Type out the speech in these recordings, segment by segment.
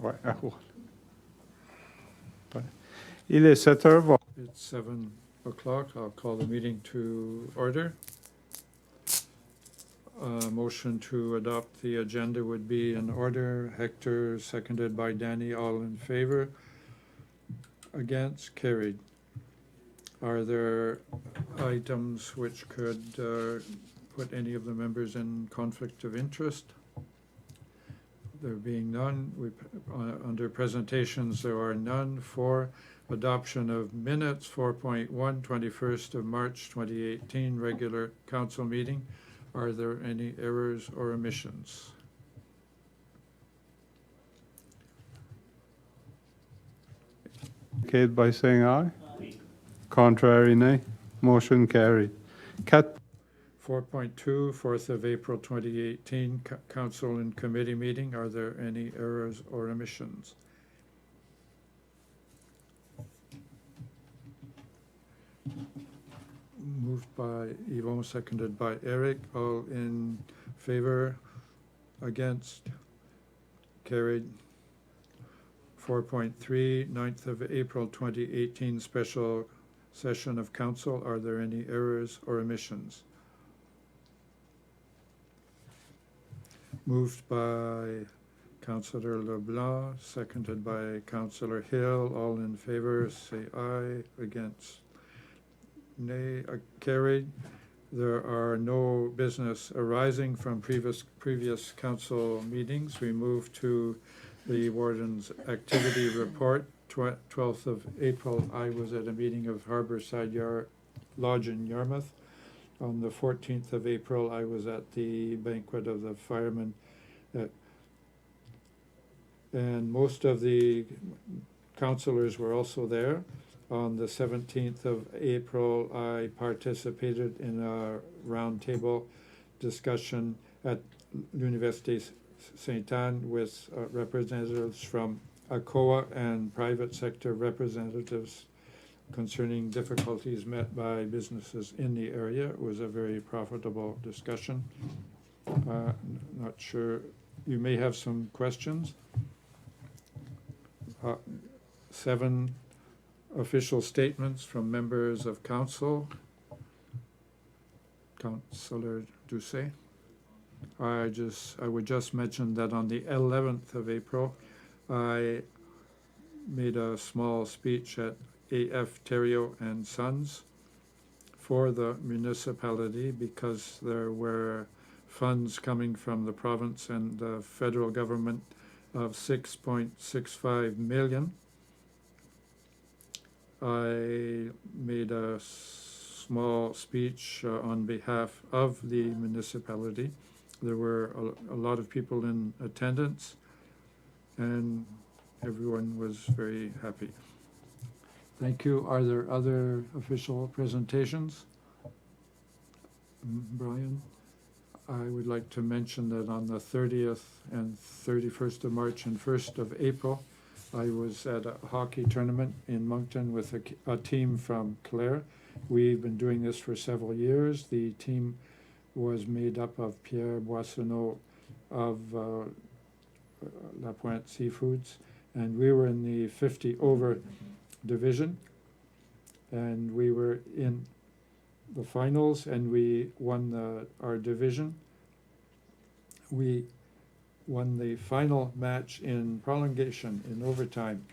Ouais, il est 7 heures. It's 7 o'clock. I'll call the meeting to order. Motion to adopt the agenda would be in order. Hector, seconded by Danny, all in favor. Against, carried. Are there items which could put any of the members in conflict of interest? There being none, under presentations, there are none. For adoption of minutes, 4.1, 21st of March 2018, regular council meeting. Are there any errors or omissions? Indicate by saying aye. Contrary, nay. Motion carried. 4.2, 4th of April 2018, council and committee meeting. Are there any errors or omissions? Moved by Yvon, seconded by Eric. All in favor? Against? Carried. 4.3, 9th of April 2018, special session of council. Are there any errors or omissions? Moved by Councillor LeBlanc, seconded by Councillor Hill. All in favor, say aye. Against, nay. Carried. There are no business arising from previous council meetings. We move to the warden's activity report. 12th of April, I was at a meeting of Harborside Lodge in Yarmouth. On the 14th of April, I was at the banquet of the firemen. And most of the councillors were also there. On the 17th of April, I participated in a roundtable discussion at l'Université Sainte-Anne with representatives from ACOA and private sector representatives concerning difficulties met by businesses in the area. It was a very profitable discussion. Not sure, you may have some questions. 7 official statements from members of council. Councillor Doucet. I would just mention that on the 11th of April, I made a small speech at A.F. Theriault and Sons for the municipality because there were funds coming from the province and the federal government of 6.65 million. I made a small speech on behalf of the municipality. There were a lot of people in attendance and everyone was very happy. Thank you. Are there other official presentations? Brian? I would like to mention that on the 30th and 31st of March and 1st of April, I was at a hockey tournament in Moncton with a team from Clare. We've been doing this for several years. The team was made up of Pierre Boissonneau of La Pointe Seafoods, and we were in the 50 over division, and we were in the finals, and we won our division. We won the final match in prolongation, in overtime.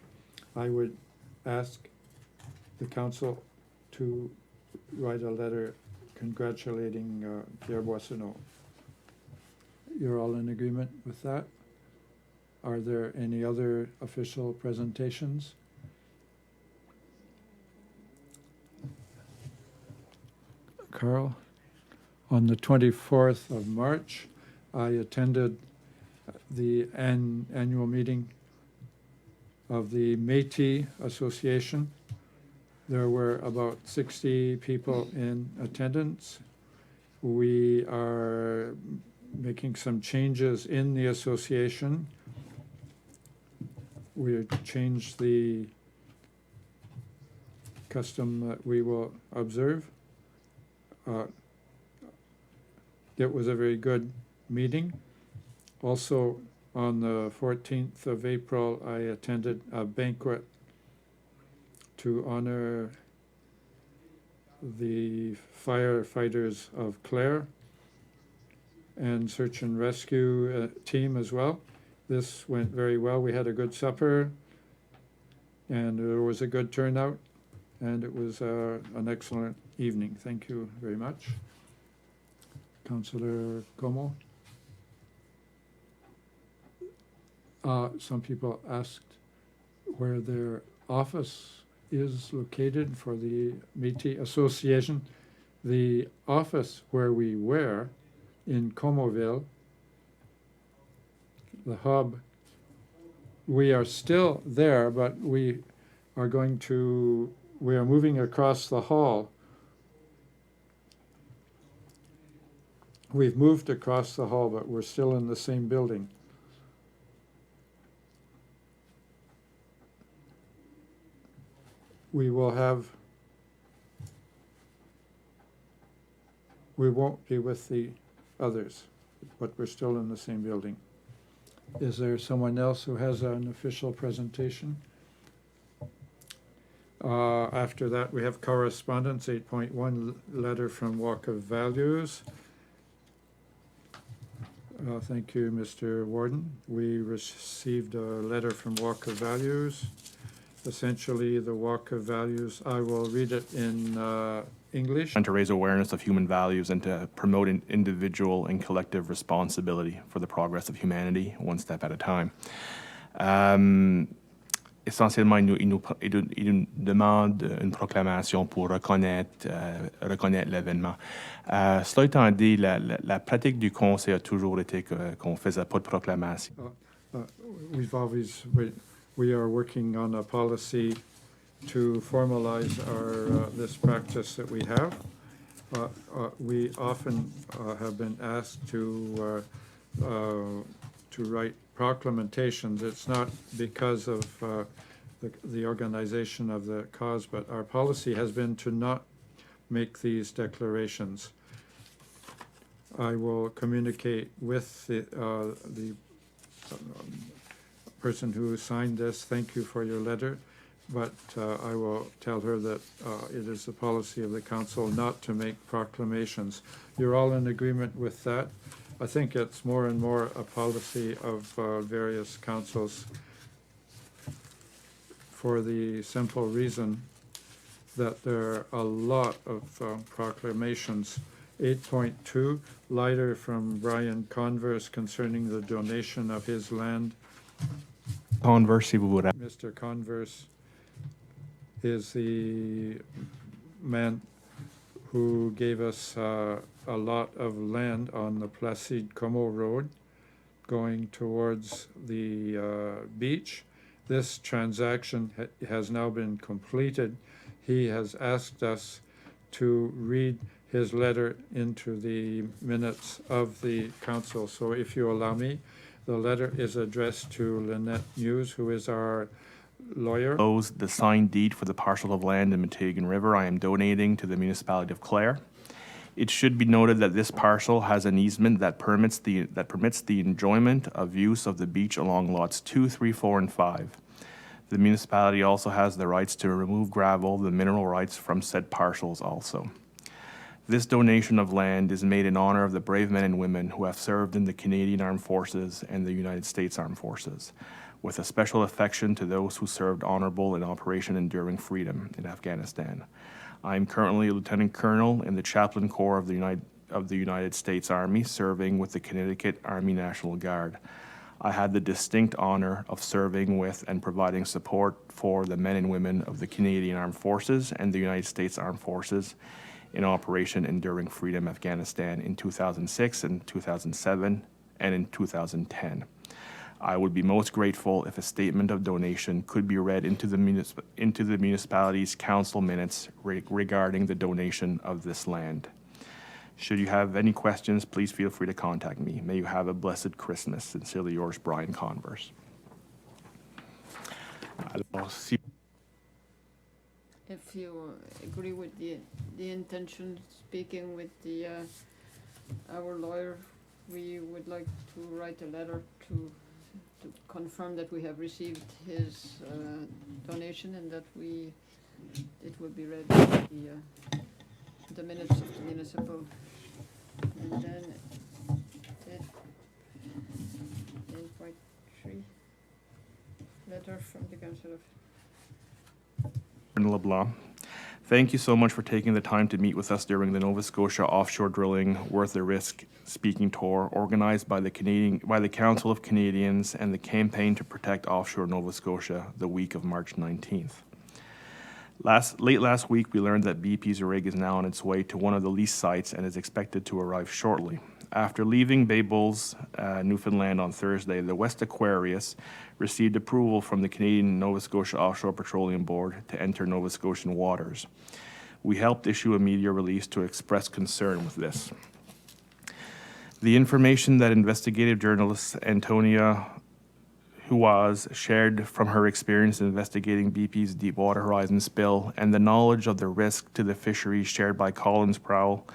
I would ask the council to write a letter congratulating Pierre Boissonneau. You're all in agreement with that? Are there any other official presentations? Carl? On the 24th of March, I attended the annual meeting of the Métis Association. There were about 60 people in attendance. We are making some changes in the association. We changed the custom that we will observe. It was a very good meeting. Also, On the 14th of April, I attended a banquet to honor the firefighters of Clare and search and rescue team as well. This went very well. We had a good supper, and there was a good turnout, and it was an excellent evening. Thank you very much. Councillor Como. Some people asked where their office is located for the Métis Association. The office where we were in Comoville, the hub, we are still there, but we are moving across the hall. We've moved across the hall, but we're still in the same building. We won't be with the others, but we're still in the same building. Is there someone else who has an official presentation? After that, we have correspondence, 8.1, letter from Walk of Values. Thank you, Mr. Warden. We received a letter from Walk of Values. Essentially, the Walk of Values, I will read it in English. And to raise awareness of human values and to promote an individual and collective responsibility for the progress of humanity, one step at a time. Essentiellement, il nous demande une proclamation pour reconnaître l'événement. Cela étant dit, la pratique du Conseil a toujours été qu'on ne faisait pas de proclamation. We are working on a policy to formalize this practice that we have. We often have been asked to write proclamations. It's not because of the organization of the cause, but our policy has been to not make these declarations. I will communicate with the person who signed this. Thank you for your letter, but I will tell her that it is the policy of the council not to make proclamations. You're all in agreement with that? I think it's more and more a policy of various councils for the simple reason that there are a lot of proclamations. 8.2, letter from Brian Converse concerning the donation of his land. Converse, si vous voulez. Mr. Converse is the man who gave us a lot of land on the Placide Como Road going towards the beach. This transaction has now been completed. He has asked us to read his letter into the minutes of the council. So if you allow me, the letter is addressed to Lynette News, who is our lawyer. The signed deed for the parcel of land in Matagan River I am donating to the municipality of Clare. It should be noted that this parcel has an easement that permits the enjoyment of use of the beach along lots 2, 3, 4, and 5. The municipality also has the rights to remove gravel, the mineral rights from said parcels also. This donation of land is made in honor of the brave men and women who have served in the Canadian Armed Forces and the United States Armed Forces, with a special affection to those who served honorable in Operation Enduring Freedom in Afghanistan. I am currently a Lieutenant Colonel in the Chaplain Corps of the United States Army, serving with the Connecticut Army National Guard. I had the distinct honor of serving with and providing support for the men and women of the Canadian Armed Forces and the United States Armed Forces in Operation Enduring Freedom Afghanistan in 2006 and 2007 and in 2010. I would be most grateful if a statement of donation could be read into the municipality's council minutes regarding the donation of this land. Should you have any questions, please feel free to contact me. May you have a blessed Christmas. Sincerely yours, Brian Converse. If you agree with the intention, speaking with our lawyer, we would like to write a letter to to confirm that we have received his donation and that it will be read in the minutes of the municipal. And then 10.3, letter from the Council of LeBlanc. Thank you so much for taking the time to meet with us during the Nova Scotia Offshore Drilling Worth the Risk speaking tour organized by the Council of Canadians and the Campaign to Protect Offshore Nova Scotia the week of March 19th. Late last week, we learned that BP's rig is now on its way to one of the lease sites and is expected to arrive shortly. After leaving Bay Bulls, Newfoundland on Thursday, the West Aquarius received approval from the Canadian Nova Scotia Offshore Petroleum Board to enter Nova Scotian waters. We helped issue a media release to express concern with this. The information that investigative journalist Antonia Huaz shared from her experience in investigating BP's Deepwater Horizon spill and the knowledge of the risk to the fisheries shared by Collins Prowl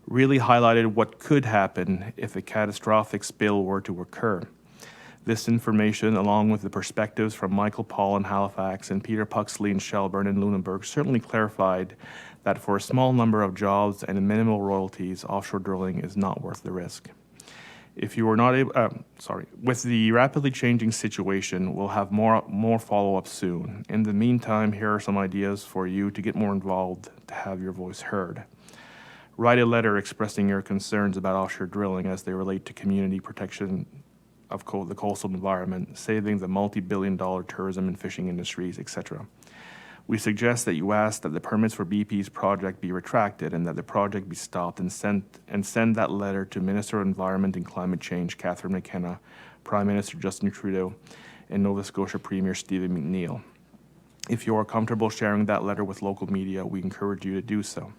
really highlighted what could happen if a catastrophic spill were to occur. This information, along with the perspectives from Michael Paul in Halifax and Peter Puxley in Shelburne and Lunenburg, certainly clarified that for a small number of jobs and minimal royalties, offshore drilling is not worth the risk. If you were not able, with the rapidly changing situation, we'll have more follow-up soon. In the meantime, here are some ideas for you to get more involved, to have your voice heard. Write a letter expressing your concerns about offshore drilling as they relate to community protection of the coastal environment, saving the multi-billion-dollar tourism and fishing industries, etc. We suggest that you ask that the permits for BP's project be retracted and that the project be stopped and send that letter to Minister of Environment and Climate Change, Catherine McKenna, Prime Minister Justin Trudeau, and Nova Scotia Premier Stephen McNeil. If you are comfortable sharing that letter with local media, we encourage you to do so.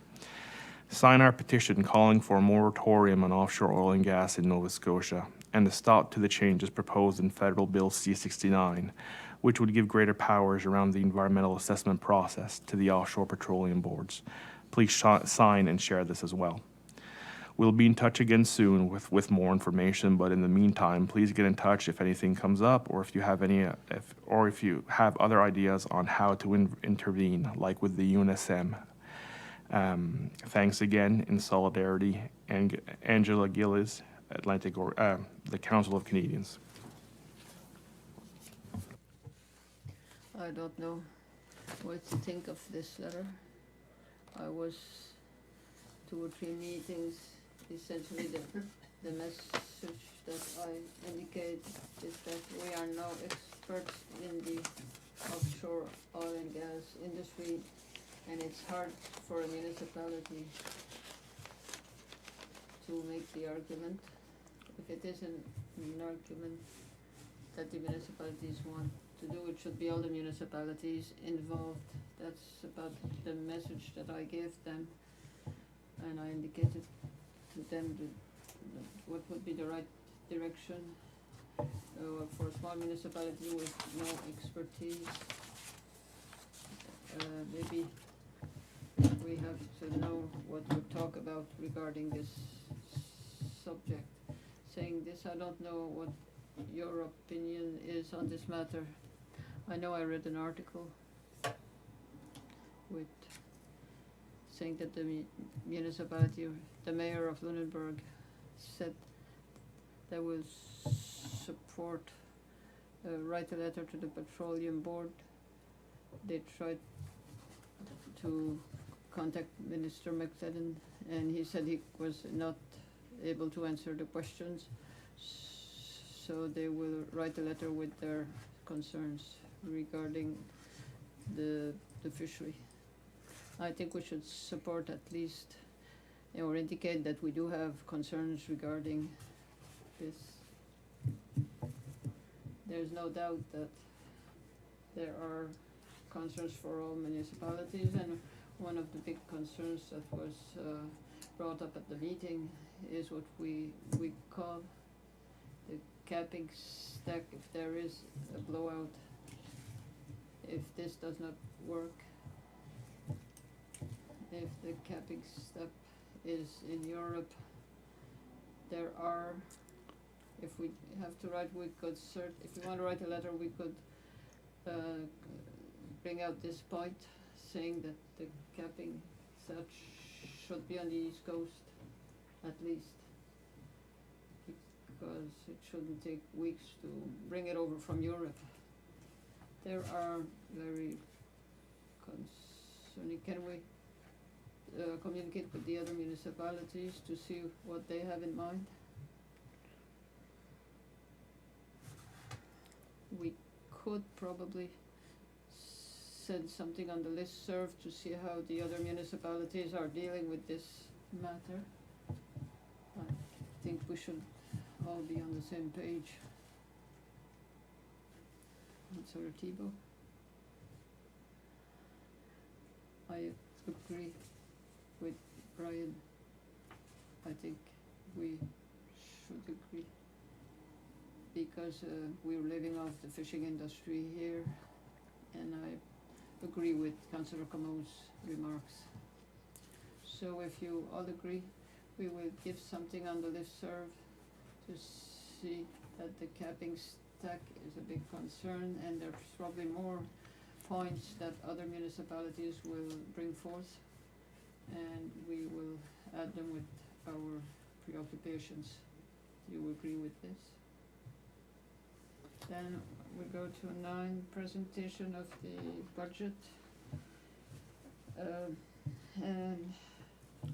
Sign our petition calling for a moratorium on offshore oil and gas in Nova Scotia and a stop to the changes proposed in Federal Bill C-69, which would give greater powers around the environmental assessment process to the offshore petroleum boards. Please sign and share this as well. We'll be in touch again soon with more information, but in the meantime, please get in touch if anything comes up or if you have if you have other ideas on how to intervene, like with the UNSM. Thanks again in solidarity, and Angela Gillis, the Council of Canadians. I don't know what to think of this letter. I was 2 or 3 meetings. Essentially, the message that I indicate is that we are no experts in the offshore oil and gas industry, and it's hard for a municipality to make the argument. If it isn't an argument that the municipalities want to do, it should be all the municipalities involved. That's about the message that I gave them, and I indicated to them what would be the right direction for a small municipality with no expertise. Maybe we have to know what to talk about regarding this subject. Saying this, I don't know what your opinion is on this matter. I know I read an article with saying that the municipality, the mayor of Lunenburg, said they will support, write a letter to the petroleum board. They tried to contact Minister McFadden, and he said he was not able to answer the questions, so they will write a letter with their concerns regarding the fishery. I think we should support at least, or indicate that we do have concerns regarding this. There's no doubt that there are concerns for all municipalities, and one of the big concerns that was brought up at the meeting is what we call the capping stack. If there is a blowout, if this does not work, if the capping step is in Europe, there are if we have to write, we could if you wanna write a letter, we could, bring out this point, saying that the capping such should be on the East Coast, at least. Because it shouldn't take weeks to bring it over from Europe. There are very concerning, can we communicate with the other municipalities to see what they have in mind? We could probably send something on the listserv to see how the other municipalities are dealing with this matter. I think we should all be on the same page. Councillor Thibault? I agree with Brian. I think we should agree because we're living off the fishing industry here, and I agree with Councillor Comeau's remarks. So if you all agree, we will give something on the listserv to see that the capping stack is a big concern, and there's probably more points that other municipalities will bring forth, and we will add them with our preoccupations. Do you agree with this? Then we go to 9, presentation of the budget, and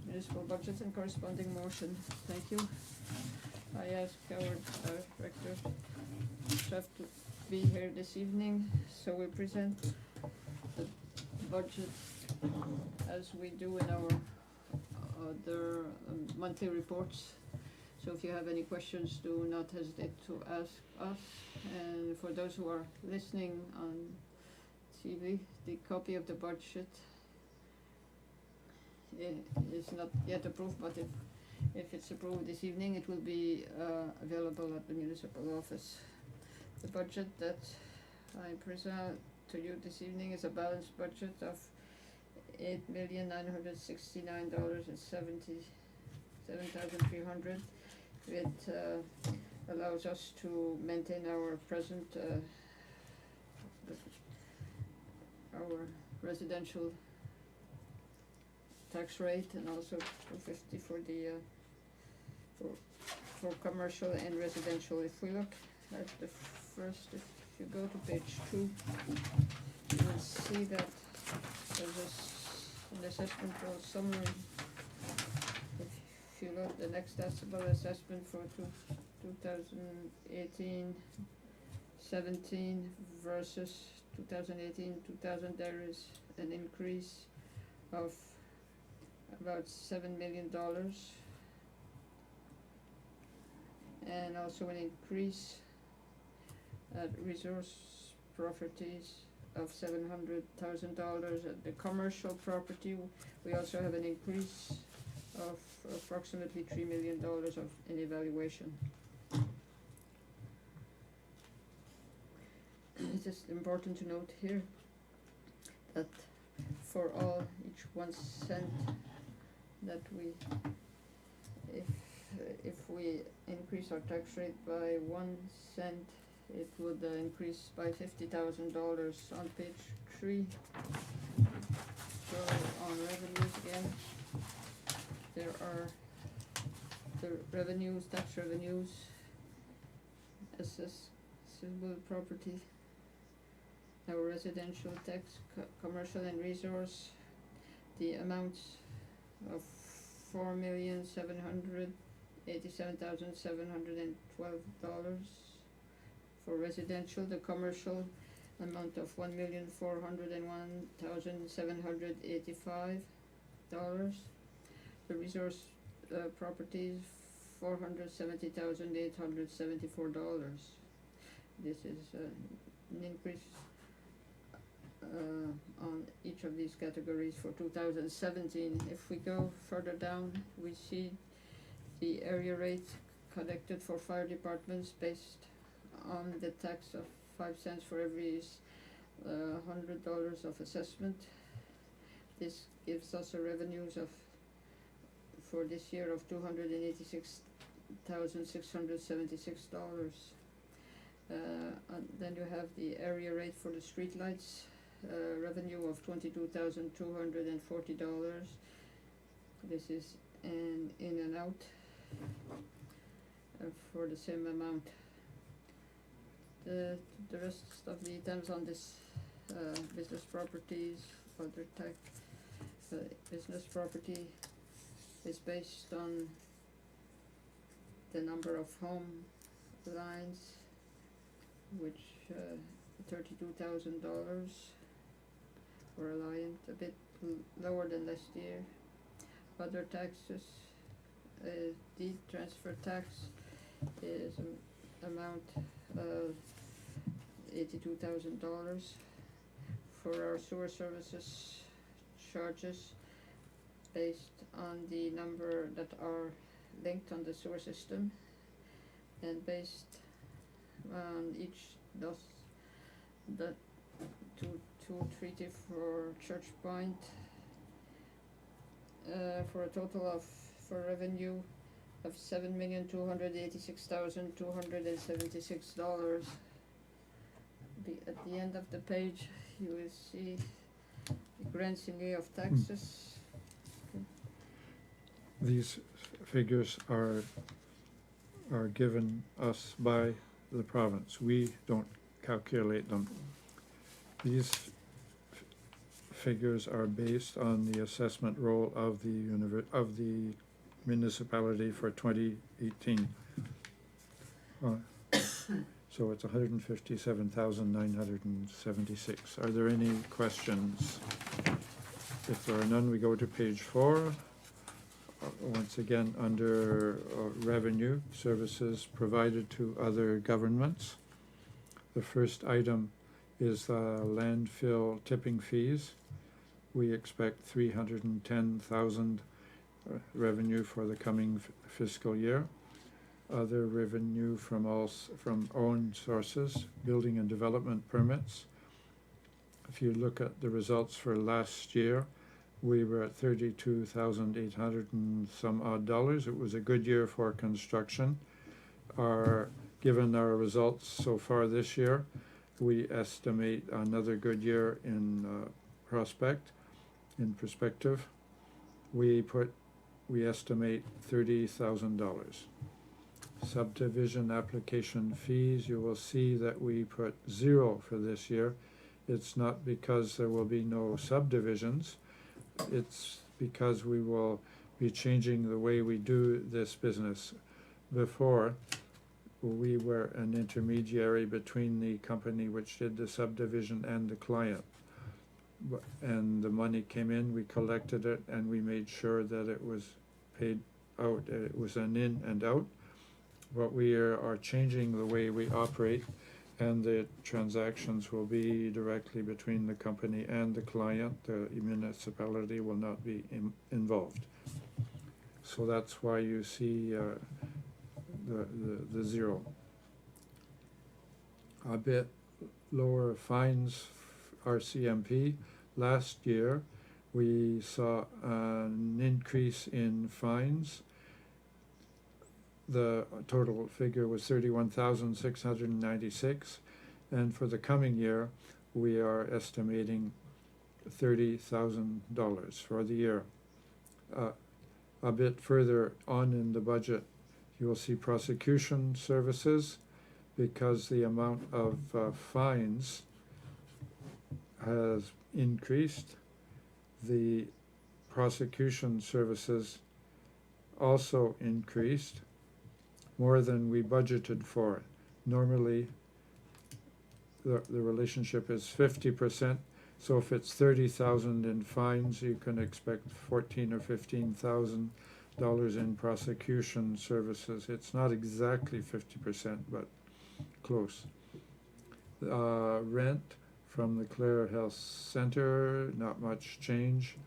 municipal budget and corresponding motion. Thank you. I ask our director chef to be here this evening, so we present the budget as we do in our other monthly reports. So if you have any questions, do not hesitate to ask us. And for those who are listening on TV, the copy of the budget is not yet approved, but if it's approved this evening, it will be available at the municipal office. The budget that I present to you this evening is a balanced budget of $8,969,77,300. It allows us to maintain our present our residential tax rate, and also 250 for the for commercial and residential. If we look at the first, if you go to page 2, you will see that there's an assessment for summary. If you look at the next taxable assessment for 2018-17 versus 2018-2000, there is an increase of about $7 million, and also an increase at resource properties of $700,000. At the commercial property, we also have an increase of approximately $3 million in evaluation. It is important to note here that for each 1 cent that if we increase our tax rate by 1 cent, it would increase by $50,000. On page 3, so on revenues again, there are the revenues, tax revenues, assessable property, our residential tax, commercial and resource, the amounts of $4,787,712 for residential, the commercial amount of $1,401,785, the resource properties $470,874. This is an increase on each of these categories for 2017. If we go further down, we see the area rate collected for fire departments based on the tax of 5 cents for every $100 of assessment. This gives us a revenues of, for this year, of $286 $1,676. And then you have the area rate for the streetlights, revenue of $22,240. This is an in and out for the same amount. The rest of the items on this business properties, other tax, business property is based on the number of home lines, which $32,000 for a line, a bit lower than last year. Other taxes, deed transfer tax is amount of $82,000. For our sewer services charges, based on the number that are linked on the sewer system, and based on each the two treaty for Church Point, for a total of, for revenue of $7,286,276. At the end of the page, you will see the grants in lieu of taxes. These figures are given us by the province. We don't calculate them. These figures are based on the assessment roll of the municipality for 2018. So it's 157,976. Are there any questions? If there are none, we go to page 4. Once again, under revenue, services provided to other governments. The first item is landfill tipping fees. We expect 310,000 revenue for the coming fiscal year. Other revenue from own sources, building and development permits. If you look at the results for last year, we were at $32,800 and some odd dollars. It was a good year for construction. Given our results so far this year, we estimate another good year in perspective. We estimate $30,000. Subdivision application fees, you will see that we put 0 for this year. It's not because there will be no subdivisions. It's because we will be changing the way we do this business. Before, we were an intermediary between the company which did the subdivision and the client. And the money came in, we collected it, and we made sure that it was paid out. It was an in and out. But we are changing the way we operate, and the transactions will be directly between the company and the client. The municipality will not be involved. So that's why you see the 0. A bit lower fines, RCMP. Last year we saw an increase in fines. The total figure was $31,696, and for the coming year we are estimating $30,000 for the year. A bit further on in the budget, you will see prosecution services, because the amount of fines has increased. The prosecution services also increased more than we budgeted for. Normally, the relationship is 50%. So if it's 30,000 in fines, you can expect $14,000 or $15,000 in prosecution services. It's not exactly 50%, but close. Rent from the Clare Health Center, not much change.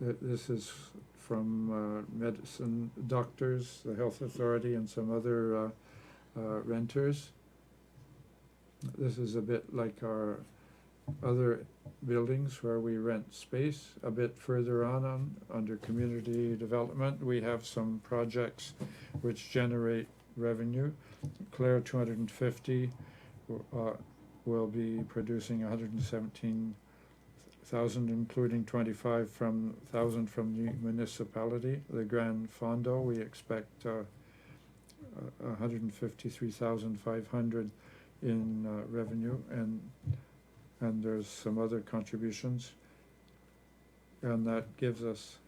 This is from medicine doctors, the health authority, and some other renters. This is a bit like our other buildings where we rent space. A bit further on, under community development, we have some projects which generate revenue. Clare 250 will be producing 117,000, including 25,000 from the municipality. The Grand Fondo, we expect 153,500 in revenue, and there's some other contributions, and that gives us,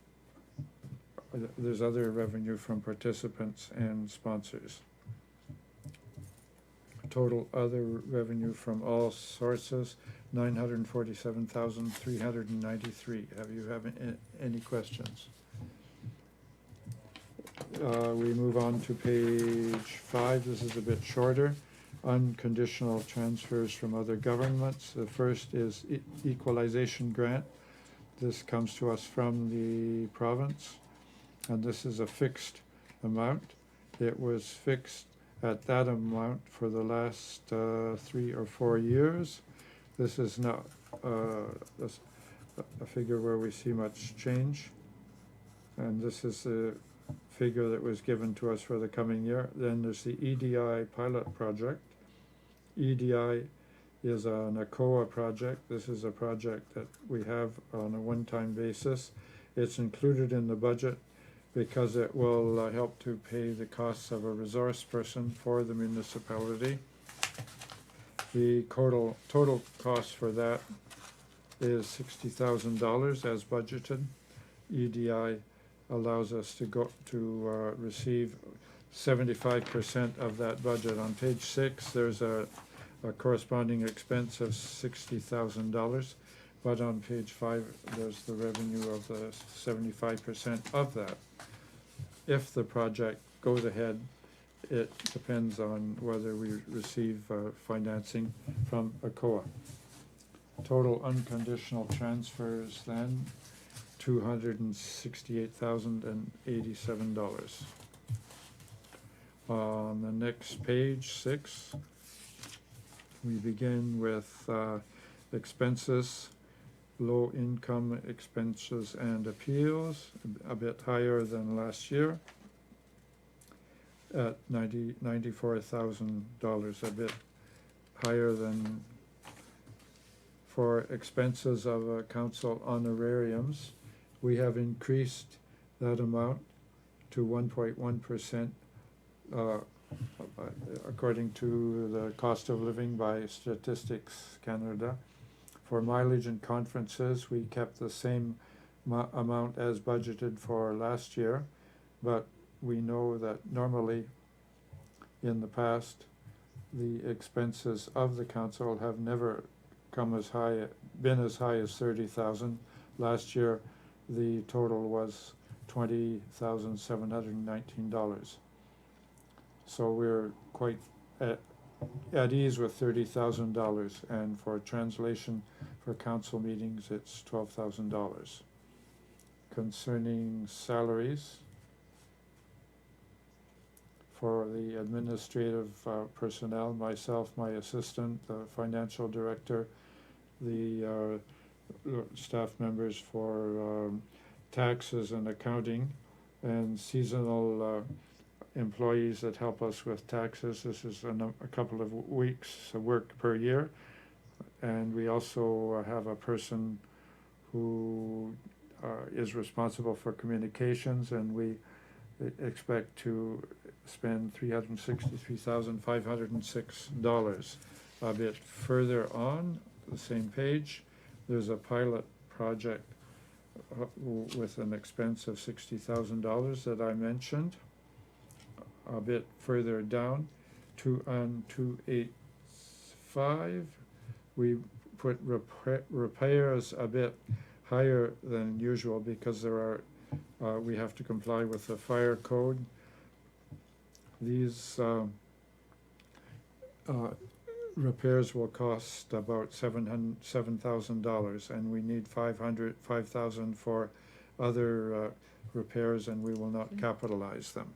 there's other revenue from participants and sponsors. Total other revenue from all sources, 947,393. Have any questions? We move on to page 5. This is a bit shorter. Unconditional transfers from other governments. The first is equalization grant. This comes to us from the province, and this is a fixed amount. It was fixed at that amount for the last 3 or 4 years. This is not a figure where we see much change, and this is the figure that was given to us for the coming year. Then there's the EDI pilot project. EDI is an ACOA project. This is a project that we have on a one-time basis. It's included in the budget because it will help to pay the costs of a resource person for the municipality. The total cost for that is $60,000 as budgeted. EDI allows us to receive 75% of that budget. On page 6, there's a corresponding expense of $60,000, but on page 5, there's the revenue of the 75% of that. If the project goes ahead, it depends on whether we receive financing from ACOA. Total unconditional transfers then, $268,087. On the next page, 6, we begin with expenses, low income expenses and appeals, a bit higher than last year at $94,000, a bit higher than. For expenses of council honorariums, we have increased that amount to 1.1%, according to the cost of living by Statistics Canada. For mileage and conferences, we kept the same amount as budgeted for last year, but we know that normally in the past, the expenses of the council have never been as high as $30,000. Last year, the total was $20,719. So we're quite at ease with $30,000, and for translation for council meetings, it's $12,000. Concerning salaries, for the administrative personnel, myself, my assistant, the financial director, the staff members for taxes and accounting, and seasonal employees that help us with taxes. This is a couple of weeks of work per year. And we also have a person who is responsible for communications, and we expect to spend $363,506. A bit further on the same page, there's a pilot project with an expense of $60,000 that I mentioned. A bit further down, 285, we put repairs a bit higher than usual because there are we have to comply with the fire code. These repairs will cost about $7,000, and we need $5,000 for other repairs, and we will not capitalize them.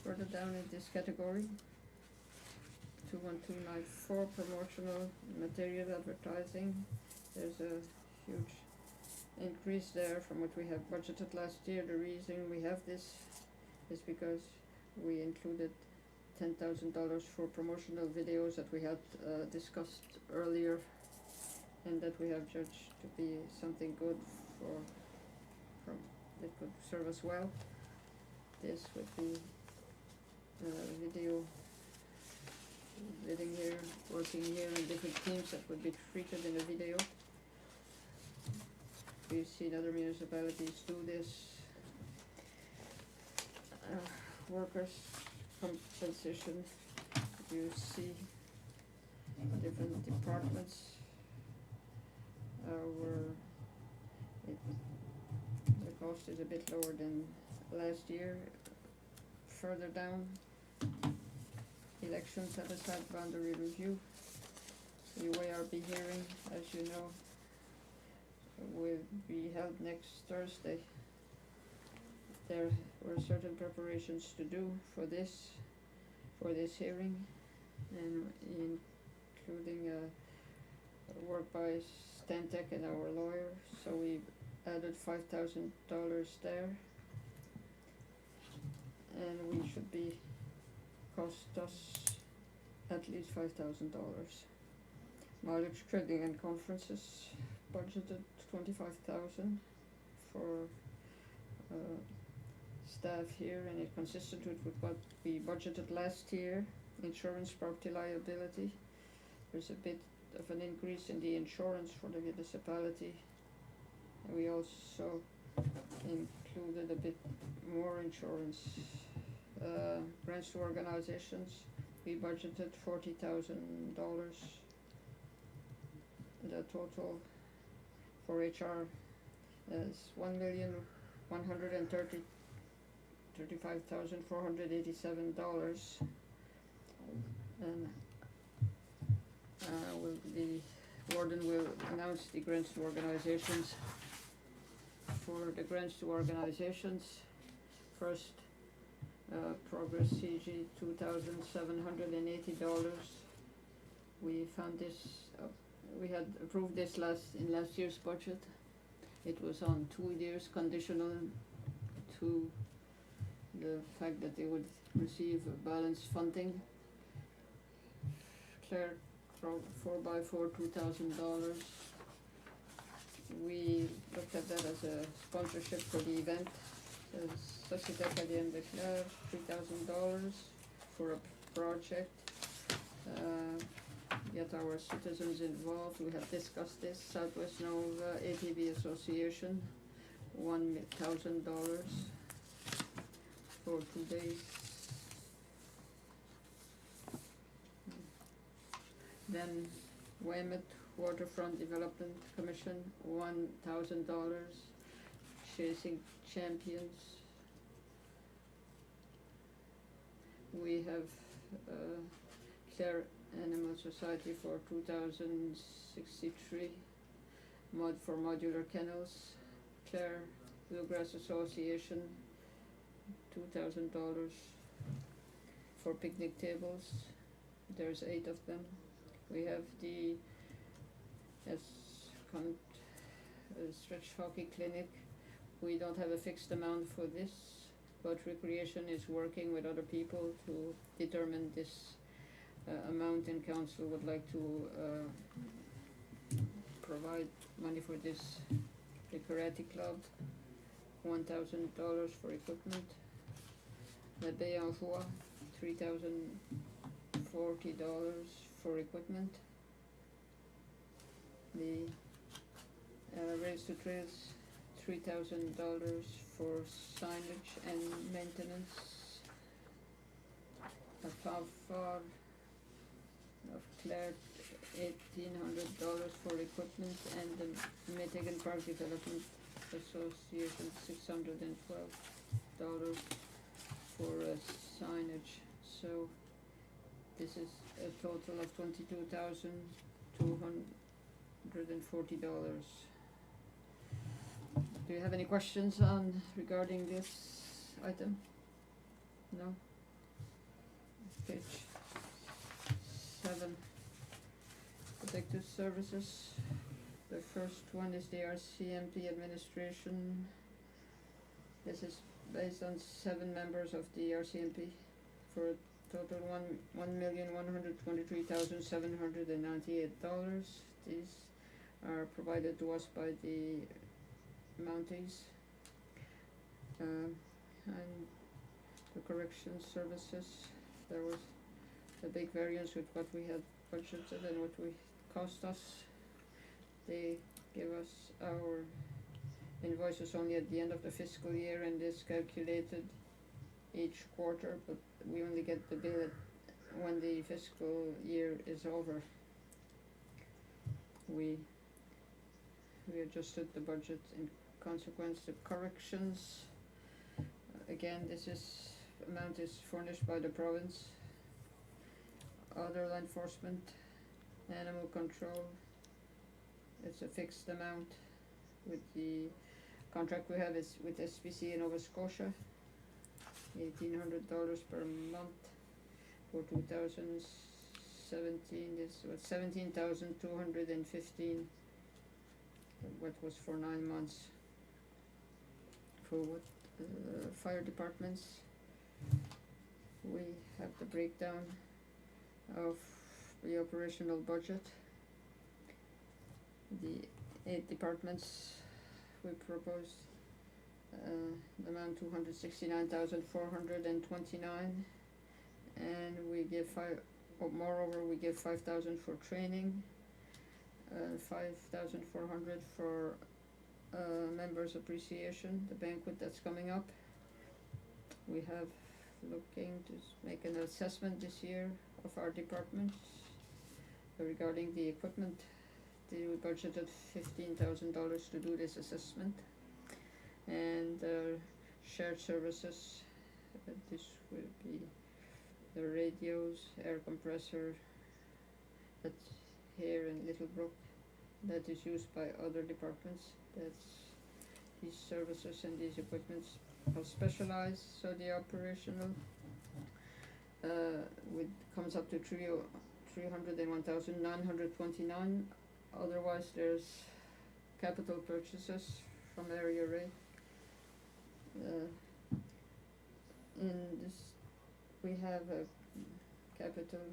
Further down in this category, 21294 promotional material advertising. There's a huge increase there from what we have budgeted last year. The reason we have this is because we included $10,000 for promotional videos that we had discussed earlier, and that we have judged to be something good that could serve us well. This would be video living here, working here, and different teams that would be treated in a video. We've seen other municipalities do this. Workers' compensation, you see different departments the cost is a bit lower than last year. Further down, elections set aside boundary review. UARB hearing, as you know, will be held next Thursday. There were certain preparations to do for this hearing, and including work by Stantec and our lawyer, so we added $5,000 there, and we should be cost us at least $5,000. Mileage, trading and conferences budgeted $25,000 for staff here, and it consistent with what we budgeted last year. Insurance, property liability, there's a bit of an increase in the insurance for the municipality, and we also included a bit more insurance. Grants to organizations, we budgeted $40,000. The total for HR is $1,135,487, and the warden will announce the grants to organizations. For the grants to organizations, first, Progress CG $2,780. We found this, we had approved this in last year's budget. It was on 2 years, conditional to the fact that they would receive balanced funding. Clare 4x4 $2,000. We looked at that as a sponsorship for the event. Société Acadienne de Clare $3,000 for a project. Get our citizens involved. We have discussed this. Southwest Nova ATV Association $1,000 for 2 days. Then Weymouth Waterfront Development Commission $1,000. Chasing Champions. We have Clare Animal Society for 2,063. Mod for Modular Kennels. Clare Bluegrass Association $2,000 for picnic tables. There's 8 of them. We have the stretch hockey clinic. We don't have a fixed amount for this, but Recreation is working with other people to determine this amount, and council would like to provide money for this. The Karate Club $1,000 for equipment. La Baie en Joie $3,040 for equipment. The Race to Trails $3,000 for signage and maintenance. A FAVFAR of Clare $1,800 for equipment, and the Michigan Park Development Association $612 for signage. So this is a total of $22,240. Do you have any questions regarding this item? No? Page 7 protective services. The first one is the RCMP administration. This is based on 7 members of the RCMP for a total $1,123,798. These are provided to us by the Mounties. And the corrections services, there was a big variance with what we had budgeted and what we cost us. They give us our invoices only at the end of the fiscal year, and is calculated each quarter, but we only get the bill when the fiscal year is over. We adjusted the budget in consequence. The corrections, again, this amount is furnished by the province. Other law enforcement, animal control, it's a fixed amount. With the contract we have is with SPC in Nova Scotia, $1,800 per month. For 2017, this was $17,215. What was for 9 months. For what fire departments, we have the breakdown of the operational budget. The 8 departments, we proposed amount $269,429, and we give moreover we give $5,000 for training, $5,400 for members appreciation, the banquet that's coming up. We have looking to make an assessment this year of our departments regarding the equipment. We budgeted $15,000 to do this assessment. And shared services, this will be the radios, air compressor, that's here in Littlebrook, that is used by other departments. These services and these equipments are specialized, so the operational comes up to $301,929. Otherwise, there's capital purchases from area rate. In this, we have a capital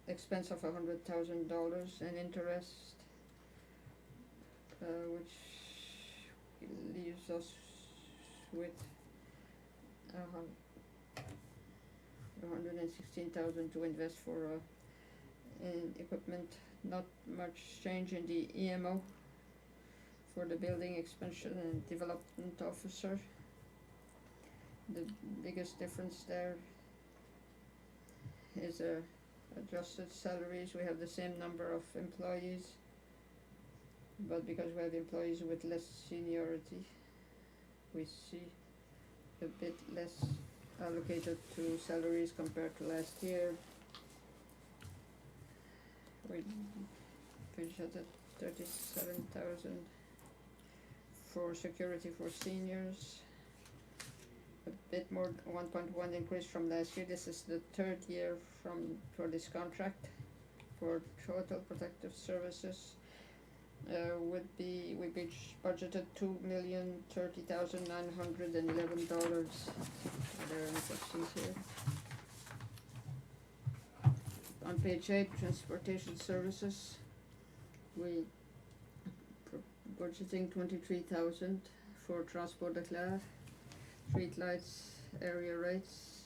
expense of $100,000 and interest, which leaves us with $116,000 to invest for in equipment. Not much change in the EMO for the building expansion and development officer. The biggest difference there is adjusted salaries. We have the same number of employees, but because we have employees with less seniority, we see a bit less allocated to salaries compared to last year. We finished at 37,000 for security for seniors. A bit more, 1.1 increase from last year. This is the 3rd year for this contract. For total protective services, we budgeted $2,030,911. Are there any questions here? On page 8, transportation services, we budgeting $23,000 for transport de Clare. Streetlights area rates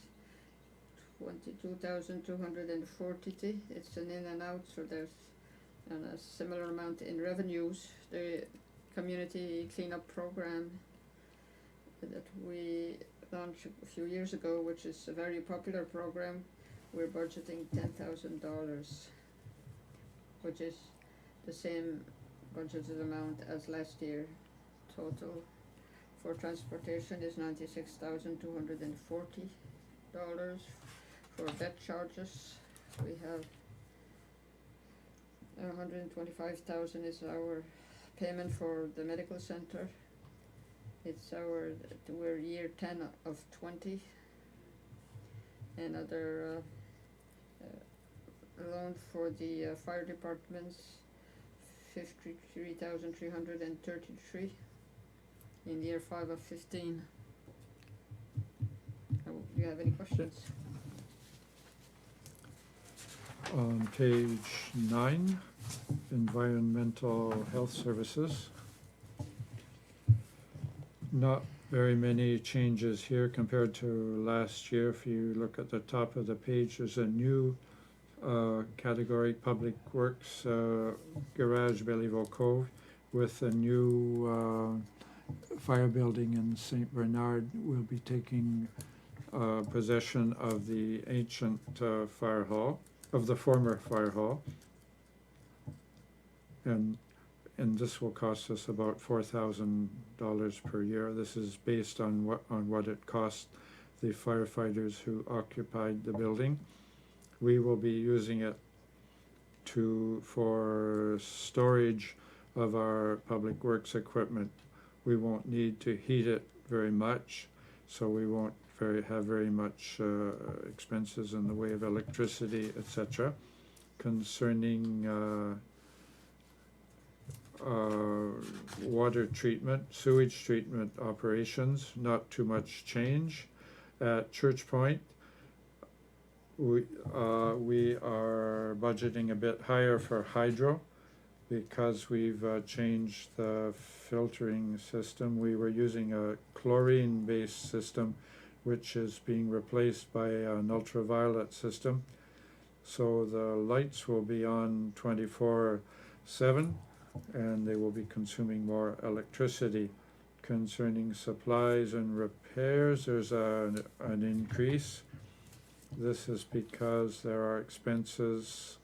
$22,240. It's an in and out, so there's a similar amount in revenues. The community cleanup program that we launched a few years ago, which is a very popular program, we're budgeting $10,000, which is the same budgeted amount as last year. Total for transportation is $96,240. For debt charges, we have $125,000 is our payment for the medical center. We're year 10 of 20. Another loan for the fire departments, 53,333 in year 5 of 15. Do you have any questions? On page 9, environmental health services. Not very many changes here compared to last year. If you look at the top of the page, there's a new category, Public Works Garage, Belleville Cove, with a new fire building in St. Bernard. Will be taking possession of the ancient fire hall, of the former fire hall. And this will cost us about $4,000 per year. This is based on what it cost the firefighters who occupied the building. We will be using it for storage of our public works equipment. We won't need to heat it very much, so we won't have very much expenses in the way of electricity, etc. Concerning water treatment, sewage treatment operations, not too much change. At Church Point, we are budgeting a bit higher for hydro because we've changed the filtering system. We were using a chlorine-based system, which is being replaced by an ultraviolet system. So the lights will be on 24/7, and they will be consuming more electricity. Concerning supplies and repairs, there's an increase. This is because there are expenses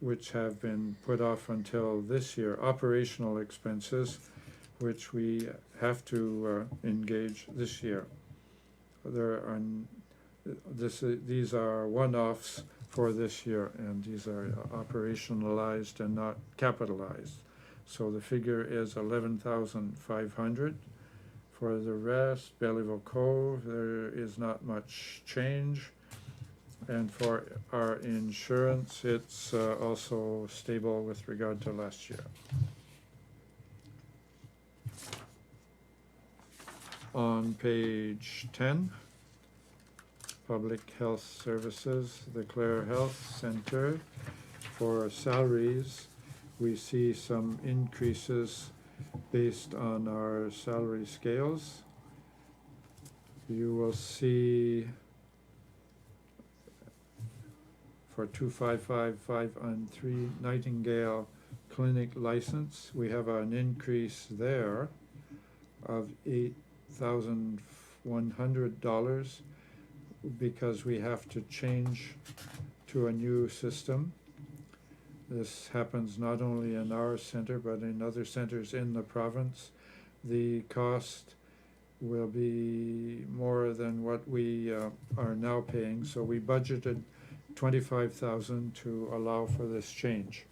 which have been put off until this year, operational expenses, which we have to engage this year. These are one-offs for this year, and these are operationalized and not capitalized. So the figure is 11,500. For the rest, Belleville Cove, there is not much change. And for our insurance, it's also stable with regard to last year. On page 10, Public Health Services, the Clare Health Center. For salaries, we see some increases based on our salary scales. You will see for 2555 on 3 Nightingale Clinic license, we have an increase there of $8,100 because we have to change to a new system. This happens not only in our center but in other centers in the province. The cost will be more than what we are now paying, so we budgeted $25,000 to allow for this change.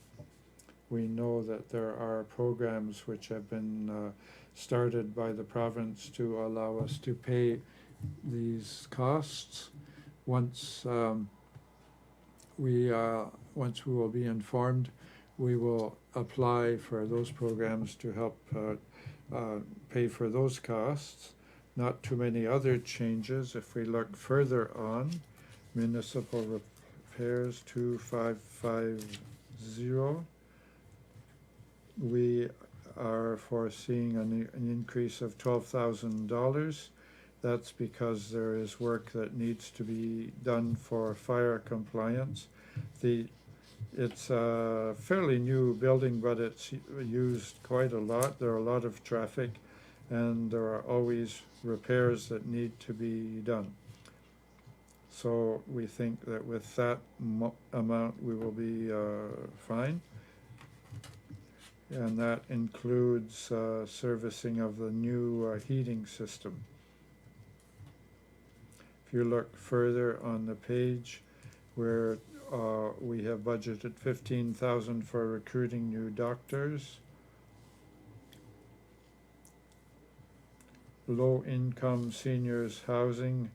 We know that there are programs which have been started by the province to allow us to pay these costs. Once we will be informed, we will apply for those programs to help pay for those costs. Not too many other changes. If we look further on, municipal repairs 2550, we are foreseeing an increase of $12,000. That's because there is work that needs to be done for fire compliance. It's a fairly new building, but it's used quite a lot. There are a lot of traffic, and there are always repairs that need to be done. So we think that with that amount we will be fine. And that includes servicing of the new heating system. If you look further on the page where we have budgeted $15,000 for recruiting new doctors. Low-income seniors housing,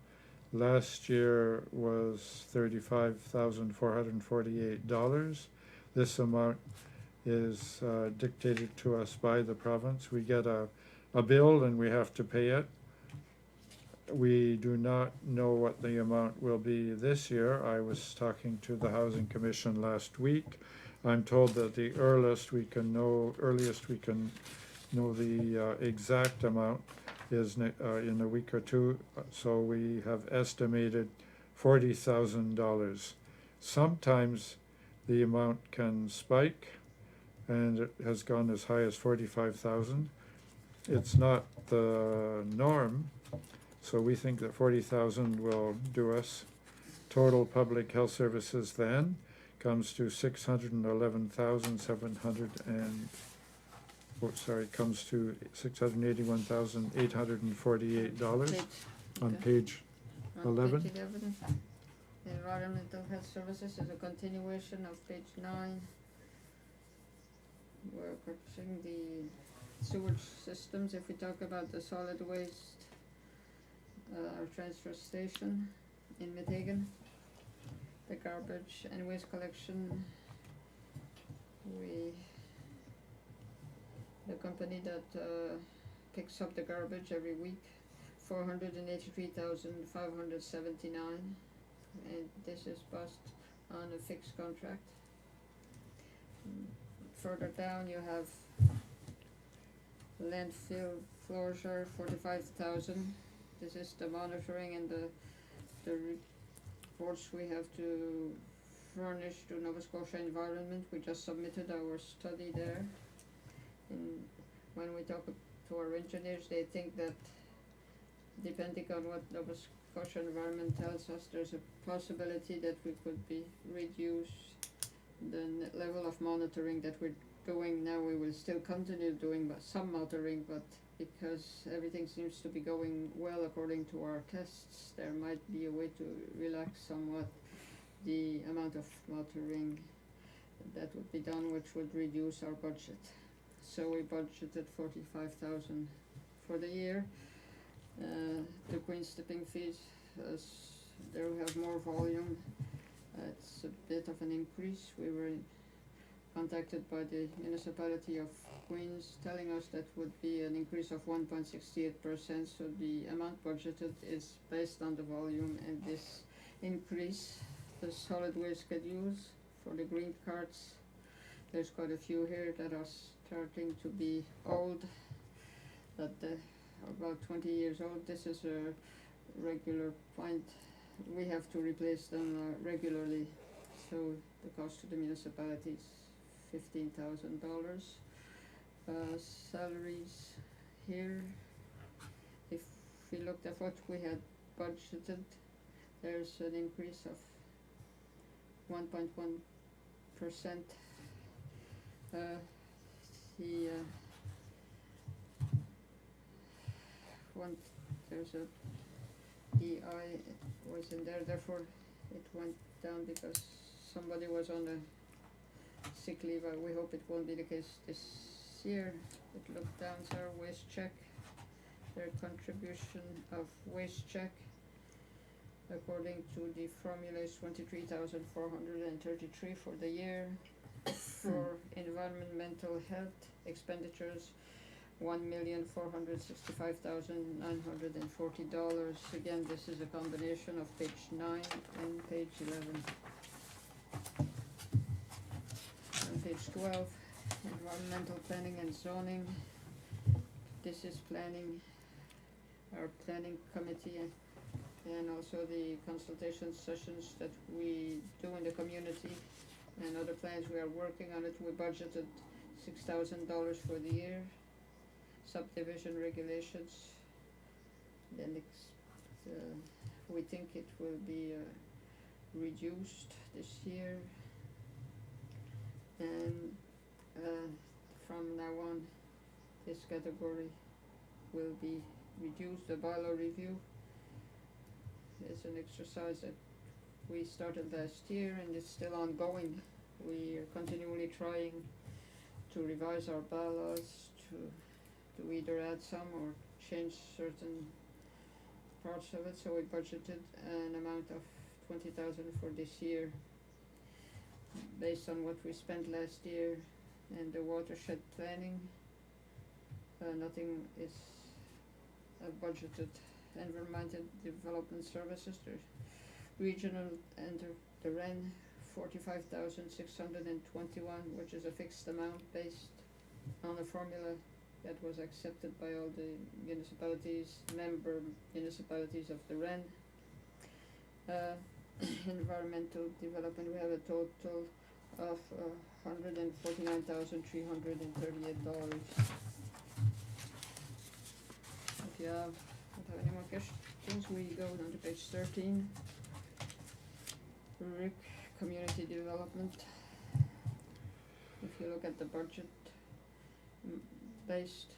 Last year was $35,448. This amount is dictated to us by the province. We get a bill and we have to pay it. We do not know what the amount will be this year. I was talking to the Housing Commission last week. I'm told that the earliest we can know the exact amount is in a week or two. So we have estimated $40,000. Sometimes the amount can spike, and it has gone as high as 45,000. It's not the norm, so we think that 40,000 will do us. Total public health services then comes to 611,700 and, comes to $681,848 on page On 11. page 11, environmental health services is a continuation of page 9. We're purchasing the sewage systems. If we talk about the solid waste, our transfer station in Metegan, the garbage and waste collection, the company that picks up the garbage every week, 483,579, and this is based on a fixed contract. Further down you have landfill closure, 45,000. This is the monitoring and the reports we have to furnish to Nova Scotia Environment. We just submitted our study there. And when we talk to our engineers, they think that depending on what Nova Scotia Environment tells us, there's a possibility that we could reduce the level of monitoring that we're doing now. We will still continue doing some monitoring, but because everything seems to be going well according to our tests, there might be a way to relax somewhat the amount of monitoring that would be done, which would reduce our budget. So we budgeted 45,000 for the year. The Queen's tipping fees, there we have more volume. It's a bit of an increase. We were contacted by the municipality of Queens telling us that would be an increase of 1.68%, so the amount budgeted is based on the volume and this increase. The solid waste schedules for the green carts, there's quite a few here that are starting to be old, that about 20 years old. This is a regular point. We have to replace them regularly, so the cost to the municipality is $15,000. Salaries here, if we looked at what we had budgeted, there's an increase of 1.1%. There's a DI was in there, therefore it went down because somebody was on a sick leave. We hope it won't be the case this year. It looked down, so our waste check, their contribution of waste check according to the formula is 23,433 for the year. For environmental health expenditures, $1,465,940. Again, this is a combination of page 9 and page 11. On page 12, environmental planning and zoning. This is planning, our planning committee, and also the consultation sessions that we do in the community and other plans we are working on it. We budgeted $6,000 for the year. Subdivision regulations, then we think it will be reduced this year, and from now on this category will be reduced. The bylaw review is an exercise that we started last year and it's still ongoing. We are continually trying to revise our bylaws to either add some or change certain parts of it, so we budgeted an amount of 20,000 for this year, based on what we spent last year, and the watershed planning. Nothing is budgeted. Environmental development services, the regional and the REN, 45,621, which is a fixed amount based on a formula that was accepted by all the municipalities, member municipalities of the REN. Environmental development, we have a total of $149,338. If you don't have any more questions, we go down to page 13. RIC, community development. If you look at the budget, based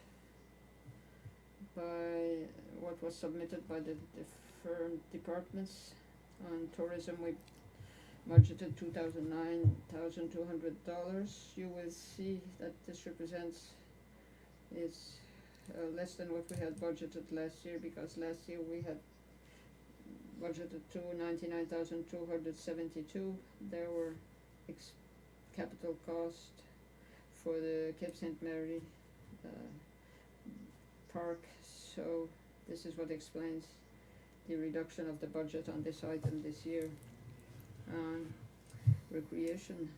by what was submitted by the different departments, on tourism we budgeted $2,200. You will see that this represents is less than what we had budgeted last year, because last year we had budgeted $99,272. There were capital cost for the Cape St. Mary park, so this is what explains the reduction of the budget on this item this year. Recreation,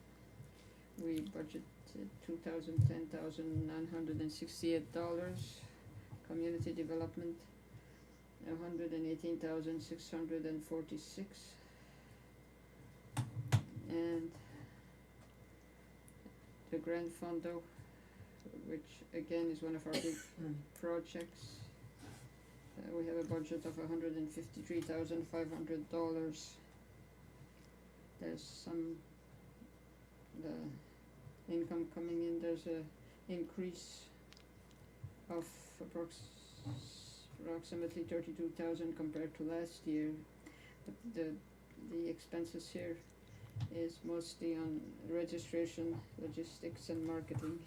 we budgeted $10,968. Community development, $118,646. And the Grand Fondo, which again is one of our big projects, we have a budget of $153,500. There's some income coming in. There's a increase of approximately 32,000 compared to last year. The expenses here is mostly on registration, logistics, and marketing.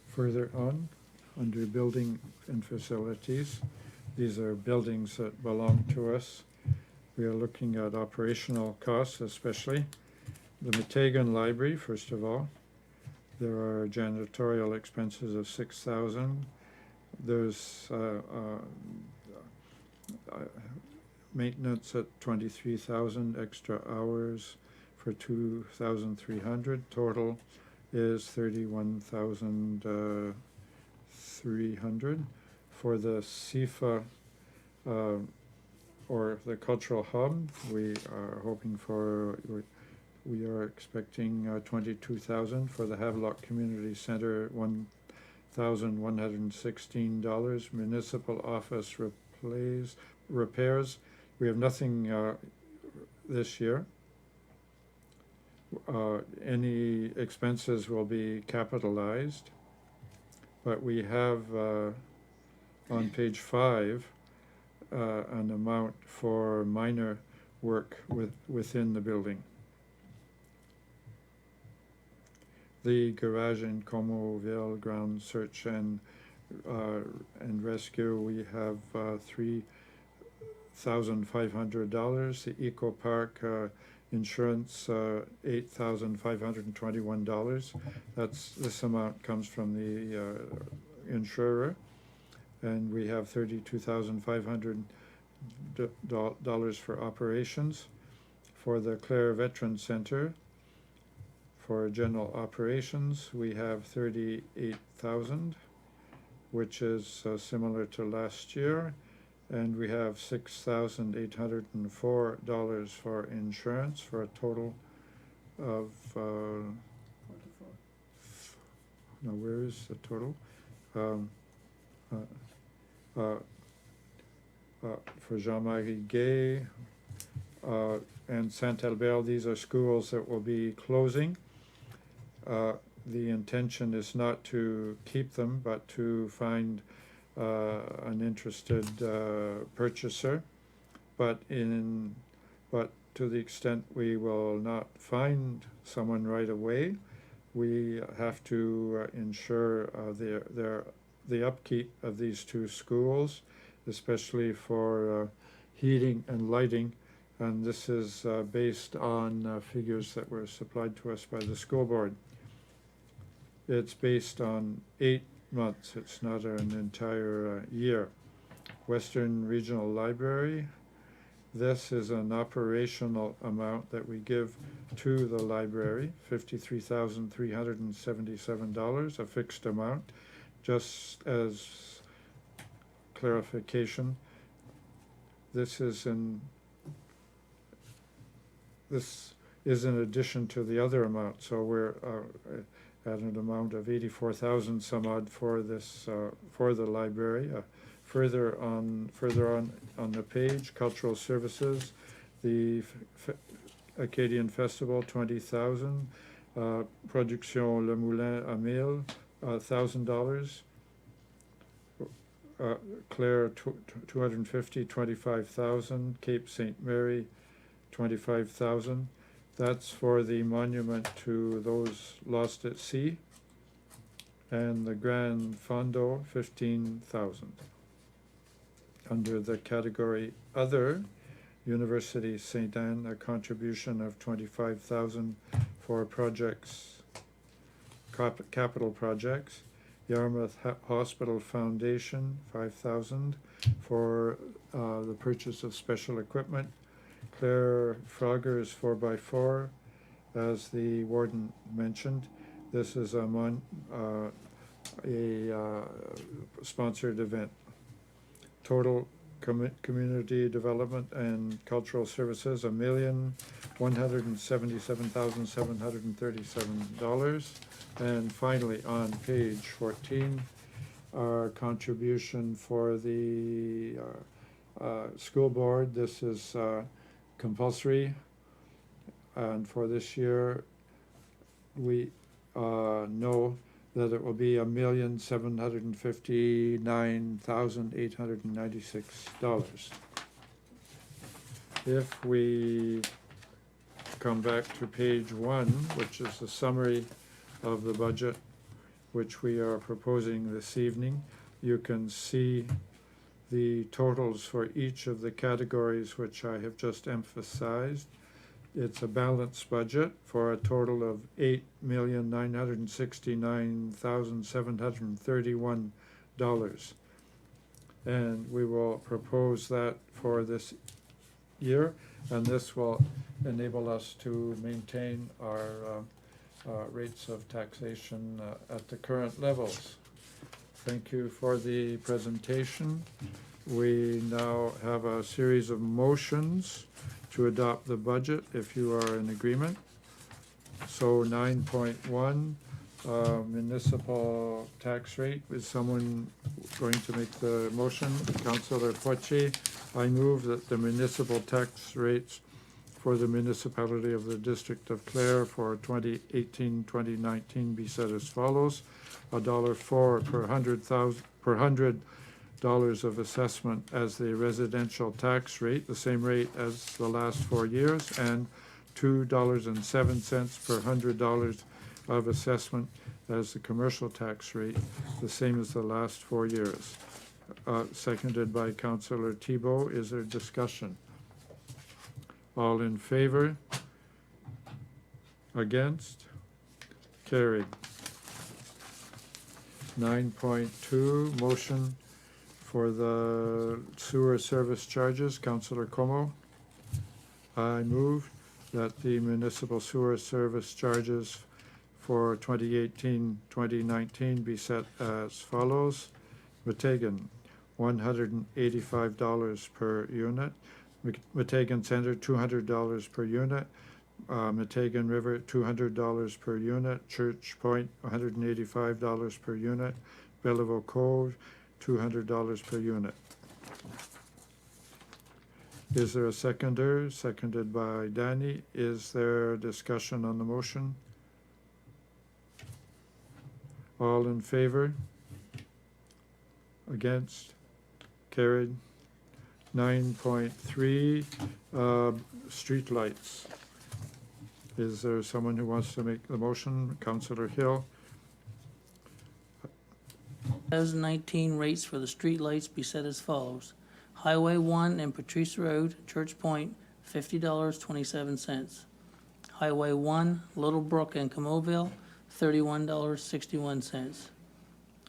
Further on, under building and facilities, these are buildings that belong to us. We are looking at operational costs, especially the Metegan Library. First of all, there are janitorial expenses of $6,000. There's maintenance at $23,000, extra hours for $2,300. Total is $31,300. For the SIFA or the cultural hub, we are hoping for, we are expecting $22,000. For the Havelock Community Center, $1,116. Municipal office repairs, we have nothing this year. Any expenses will be capitalized, but we have on page 5 an amount for minor work within the building. The garage in Comoville ground search and rescue, we have $3,500. The Eco Park insurance, $8,521. This amount comes from the insurer, and we have $32,500 for operations. For the Clare Veteran Center, for general operations, we have $38,000, which is similar to last year. And we have $6,804 for insurance, for a total of, 44. no, where is the total? For Jean-Marie Gay and Saint-Albert, these are schools that will be closing. The intention is not to keep them, but to find an interested purchaser, but to the extent we will not find someone right away, we have to insure their the upkeep of these two schools, especially for heating and lighting. And this is based on figures that were supplied to us by the school board. It's based on 8 months. It's not an entire year. Western Regional Library. This is an operational amount that we give to the library, $53,377, a fixed amount. Just as clarification, this is in addition to the other amount, so we're at an amount of 84,000 some odd for this for the library. Further on the page, cultural services, the Acadian Festival, 20,000. Production Le Moulin à Mille, $1,000. Clare, 250, 25,000. Cape St. Mary, 25,000. That's for the monument to those lost at sea. And the Grand Fondo, 15,000. Under the category Other, University St. Anne, a contribution of 25,000 for projects, capital projects. Yarmouth Hospital Foundation, 5,000 for the purchase of special equipment. Clare Frogger's 4x4, as the warden mentioned. This is a sponsored event. Total community development and cultural services, $1,177,737. And finally, on page 14, our contribution for the school board. This is compulsory, and for this year, we know that it will be $1,759,896. If we come back to page 1, which is the summary of the budget which we are proposing this evening, you can see the totals for each of the categories which I have just emphasized. It's a balanced budget for a total of $8,969,731. And we will propose that for this year, and this will enable us to maintain our rates of taxation at the current levels. Thank you for the presentation. We now have a series of motions to adopt the budget, if you are in agreement. So 9.1, municipal tax rate. Is someone going to make the motion? Councillor Poitier. I move that the municipal tax rates for the municipality of the District of Clare for 2018-2019 be set as follows. $1.04 per $100 of assessment as the residential tax rate, the same rate as the last 4 years, and $2.07 per $100 of assessment as the commercial tax rate, the same as the last 4 years. Seconded by Councillor Thibault. Is there discussion? All in favor? Against? Carried. 9.2, motion for the sewer service charges. Councillor Como. I move that the municipal sewer service charges for 2018-2019 be set as follows. Meteghan, $185 per unit. Meteghan Centre, $200 per unit. Meteghan River, $200 per unit. Church Point, $185 per unit. Belleville Cove, $200 per unit. Is there a seconder? Seconded by Danny. Is there discussion on the motion? All in favor? Against? Carried. 9.3, streetlights. Is there someone who wants to make the motion? Councillor Hill. 2019 rates for the streetlights be set as follows. Highway 1 and Patrice Road, Church Point, $50.27. Highway 1, Little Brook and Camoville, $31.61.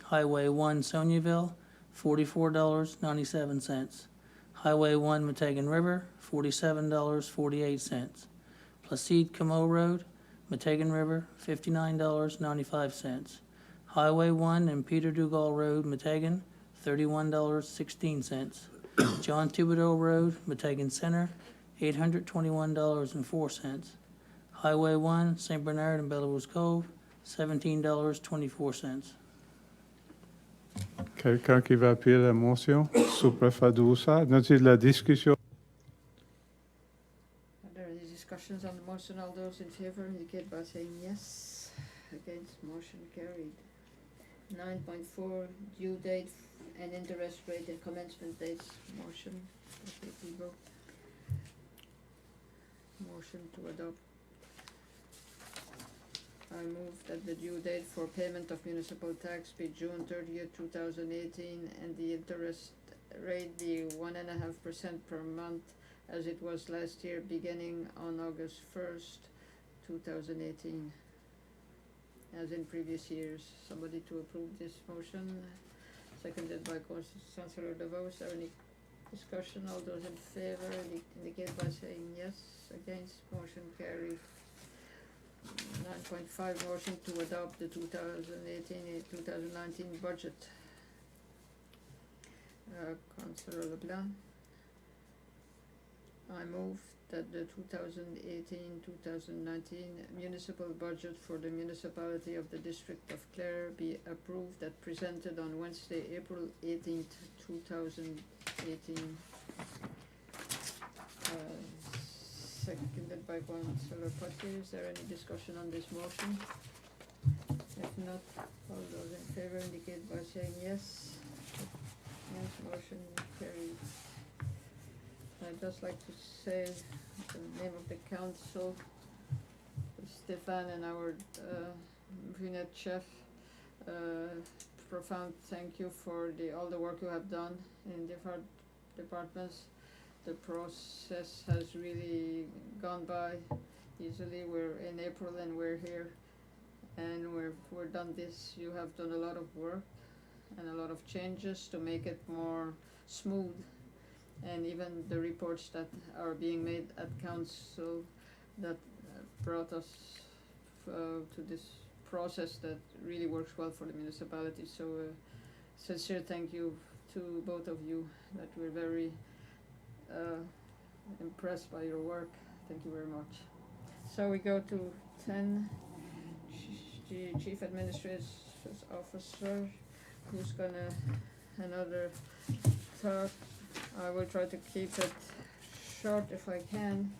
Highway 1, Soniaville, $44.97. Highway 1, Metagon River, $47.48. Placide Camo Road, Metagon River, $59.95. Highway 1 and Peter Dugal Road, Metagon, $31.16. John Thibodeau Road, Metagon Center, $821.04. Highway 1, St. Bernard and Belarus Cove, $17.24. Quelqu'un qui va appuyer la motion sous préfet d'Oussa. Notice la discussion. Are there any discussions on the motion? All those in favor indicate by saying yes. Against, motion carried. 9.4, due date and interest rate and commencement dates. Motion, okay, people. Motion to adopt. I move that the due date for payment of municipal tax be June 30th, 2018, and the interest rate be 1.5% per month as it was last year, beginning on August 1st, 2018. As in previous years. Somebody to approve this motion, seconded by Councillor DeVos. Is there any discussion? All those in favor indicate by saying yes. Against, motion carried. 9.5, motion to adopt the 2018-2019 budget. Councillor LeBlanc. I move that the 2018-2019 municipal budget for the municipality of the District of Clare be approved as presented on Wednesday, April 18th, 2018. Seconded by Councillor Potier. Is there any discussion on this motion? If not, all those in favor indicate by saying yes. Yes, motion carried. I'd just like to say the name of the council, Stefan and our brunette chef, profound thank you for all the work you have done in different departments. The process has really gone by easily. We're in April and we're here, and we're done this. You have done a lot of work and a lot of changes to make it more smooth. And even the reports that are being made at council that brought us to this process that really works well for the municipality. So sincere thank you to both of you, that we're very impressed by your work. Thank you very much. So we go to 10, the Chief Administrative Officer, who's gonna another talk. I will try to keep it short if I can.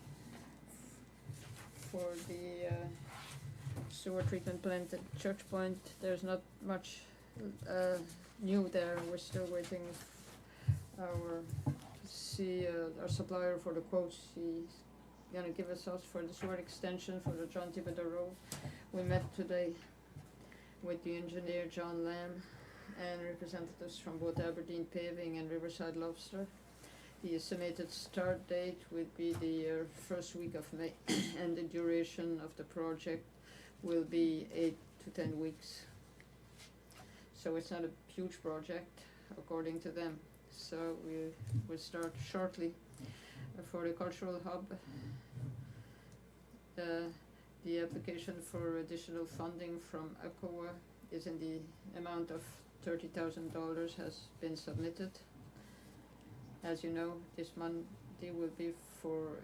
For the sewer treatment plant at Church Point, there's not much new there. We're still waiting our supplier for the quotes. He's gonna give us for the sewer extension for the John Thibodeau Road. We met today with the engineer John Lamb and representatives from both Aberdeen Paving and Riverside Lobster. The estimated start date would be the first week of May, and the duration of the project will be 8 to 10 weeks. So it's not a huge project according to them. So we will start shortly. For the cultural hub, the application for additional funding from ACOA is in the amount of $30,000 has been submitted. As you know, this Monday will be for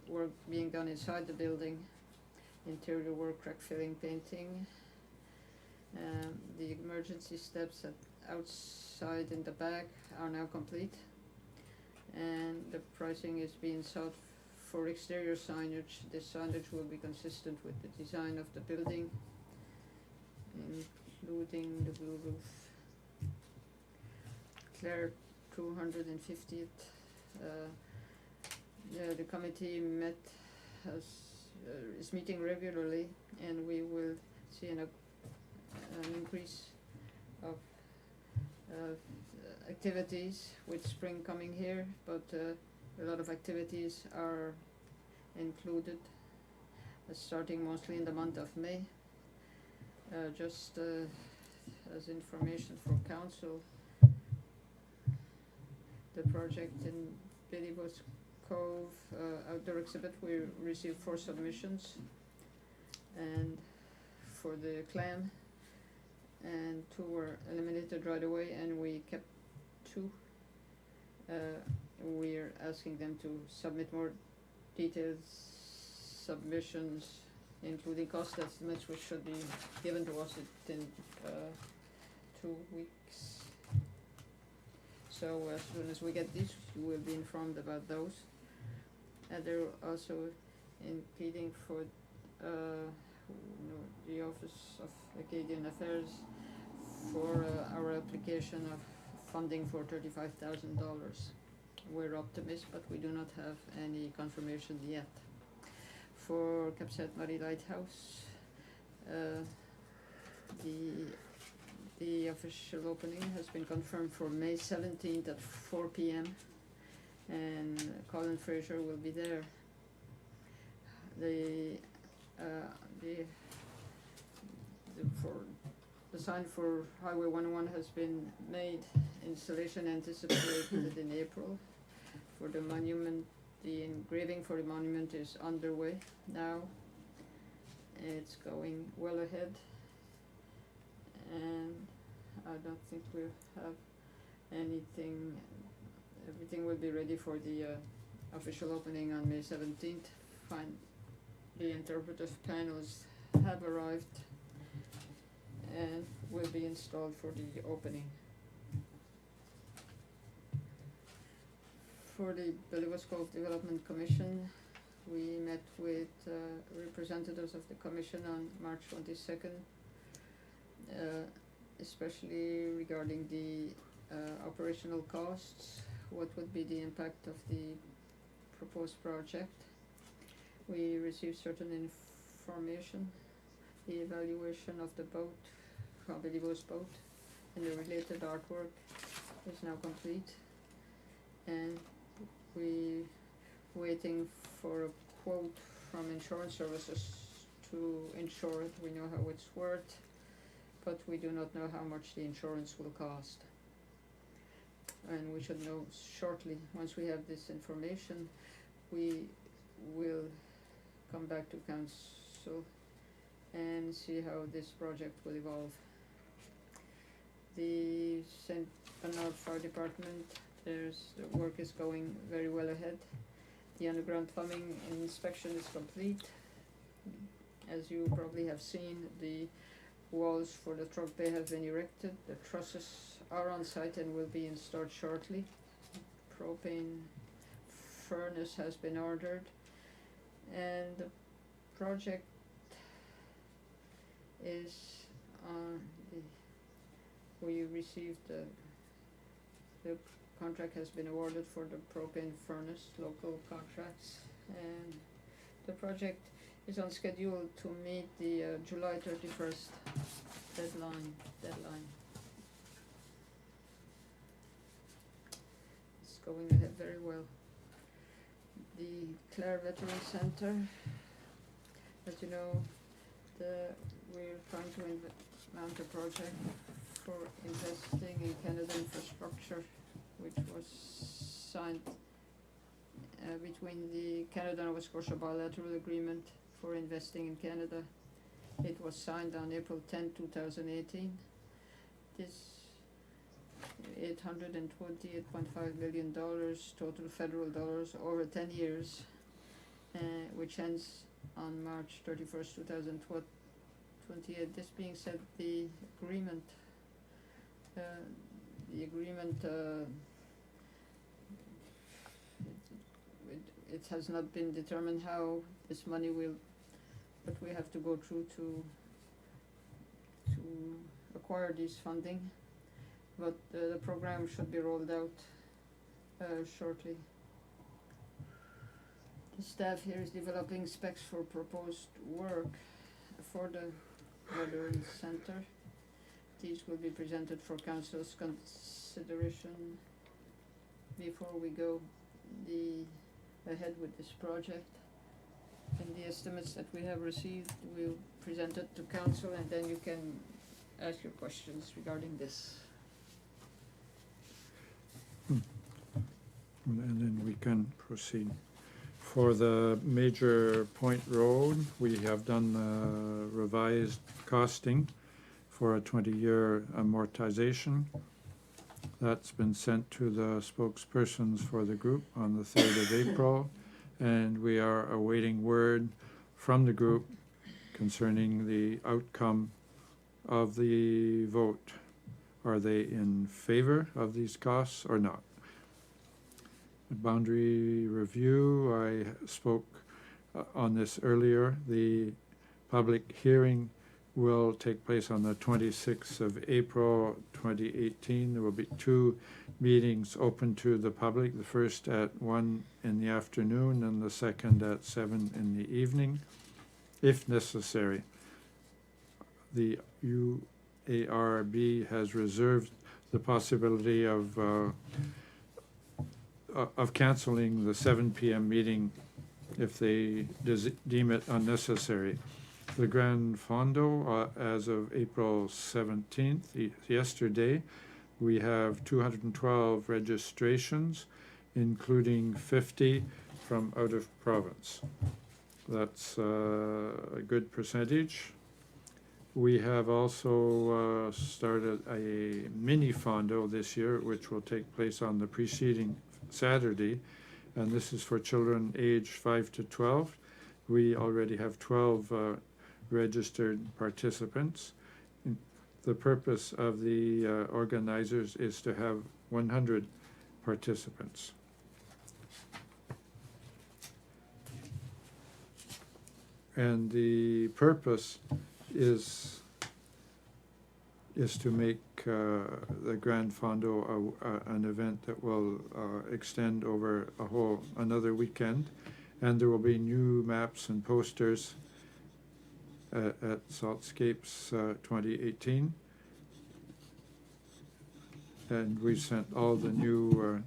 work being done inside the building, interior work, crack filling, painting. The emergency steps outside in the back are now complete, and the pricing is being sought for exterior signage. This signage will be consistent with the design of the building, including the blue roof. Clare 250th. The committee is meeting regularly, and we will see an increase of activities with spring coming here, but a lot of activities are included, starting mostly in the month of May. Just as information for council, the project in Billy Bush Cove outdoor exhibit, we received 4 submissions, and for the clam, and 2 were eliminated right away, and we kept 2. We're asking them to submit more detailed submissions, including cost estimates, which should be given to us in 2 weeks. So as soon as we get these, you will be informed about those. And they're also impeding for the Office of Acadian Affairs for our application of funding for $35,000. We're optimistic, but we do not have any confirmation yet. For Capsat Marie Lighthouse, the official opening has been confirmed for May 17th at 4 p.m. and Colin Fraser will be there. The sign for Highway 101 has been made. Installation anticipated in April. For the monument, the engraving for the monument is underway now. It's going well ahead, and I don't think we'll have anything. Everything will be ready for the official opening on May 17th. The interpretive panels have arrived and will be installed for the opening. For the Billy Bush Cove Development Commission, we met with representatives of the commission on March 22nd, especially regarding the operational costs. What would be the impact of the proposed project? We received certain information. The evaluation of the boat, Billy Bush boat, and the related artwork is now complete, and we waiting for a quote from insurance services to insure it. We know how it's worth, but we do not know how much the insurance will cost. And we should know shortly. Once we have this information, we will come back to council and see how this project will evolve. The St. Bernard Fire Department, the work is going very well ahead. The underground plumbing inspection is complete. As you probably have seen, the walls for the truck bay have been erected. The trusses are on site and will be installed shortly. Propane furnace has been ordered, and the project is we received the contract has been awarded for the propane furnace, local contracts, and the project is on schedule to meet the July 31st deadline. It's going ahead very well. The Clare Veteran Center, as you know, we're trying to mount a project for investing in Canada infrastructure, which was signed between the Canada and Nova Scotia bilateral agreement for investing in Canada. It was signed on April 10, 2018. This $828.5 million total federal dollars over 10 years, which ends on March 31st, 2028. This being said, the agreement it has not been determined how this money will, but we have to go through to acquire this funding, but the program should be rolled out shortly. The staff here is developing specs for proposed work for the Veterans Center. these will be presented for council's consideration before we go ahead with this project. And the estimates that we have received, we'll present it to council, and then you can ask your questions regarding this. And then we can proceed. For the Major Point Road, we have done revised costing for a 20-year amortization. That's been sent to the spokespersons for the group on the 3rd of April, and we are awaiting word from the group concerning the outcome of the vote. Are they in favor of these costs or not? The boundary review, I spoke on this earlier. The public hearing will take place on the 26th of April 2018. There will be 2 meetings open to the public, the first at 1 in the afternoon and the second at 7 in the evening, if necessary. The UARB has reserved the possibility of canceling the 7 p.m. meeting if they deem it unnecessary. The Grand Fondo, as of April 17th, yesterday, we have 212 registrations, including 50 from out of province. That's a good percentage. We have also started a mini Fondo this year, which will take place on the preceding Saturday, and this is for children aged 5 to 12. We already have 12 registered participants. The purpose of the organizers is to have 100 participants. And the purpose is to make the Grand Fondo an event that will extend over another weekend, and there will be new maps and posters at Saltscapes 2018, and we sent all the new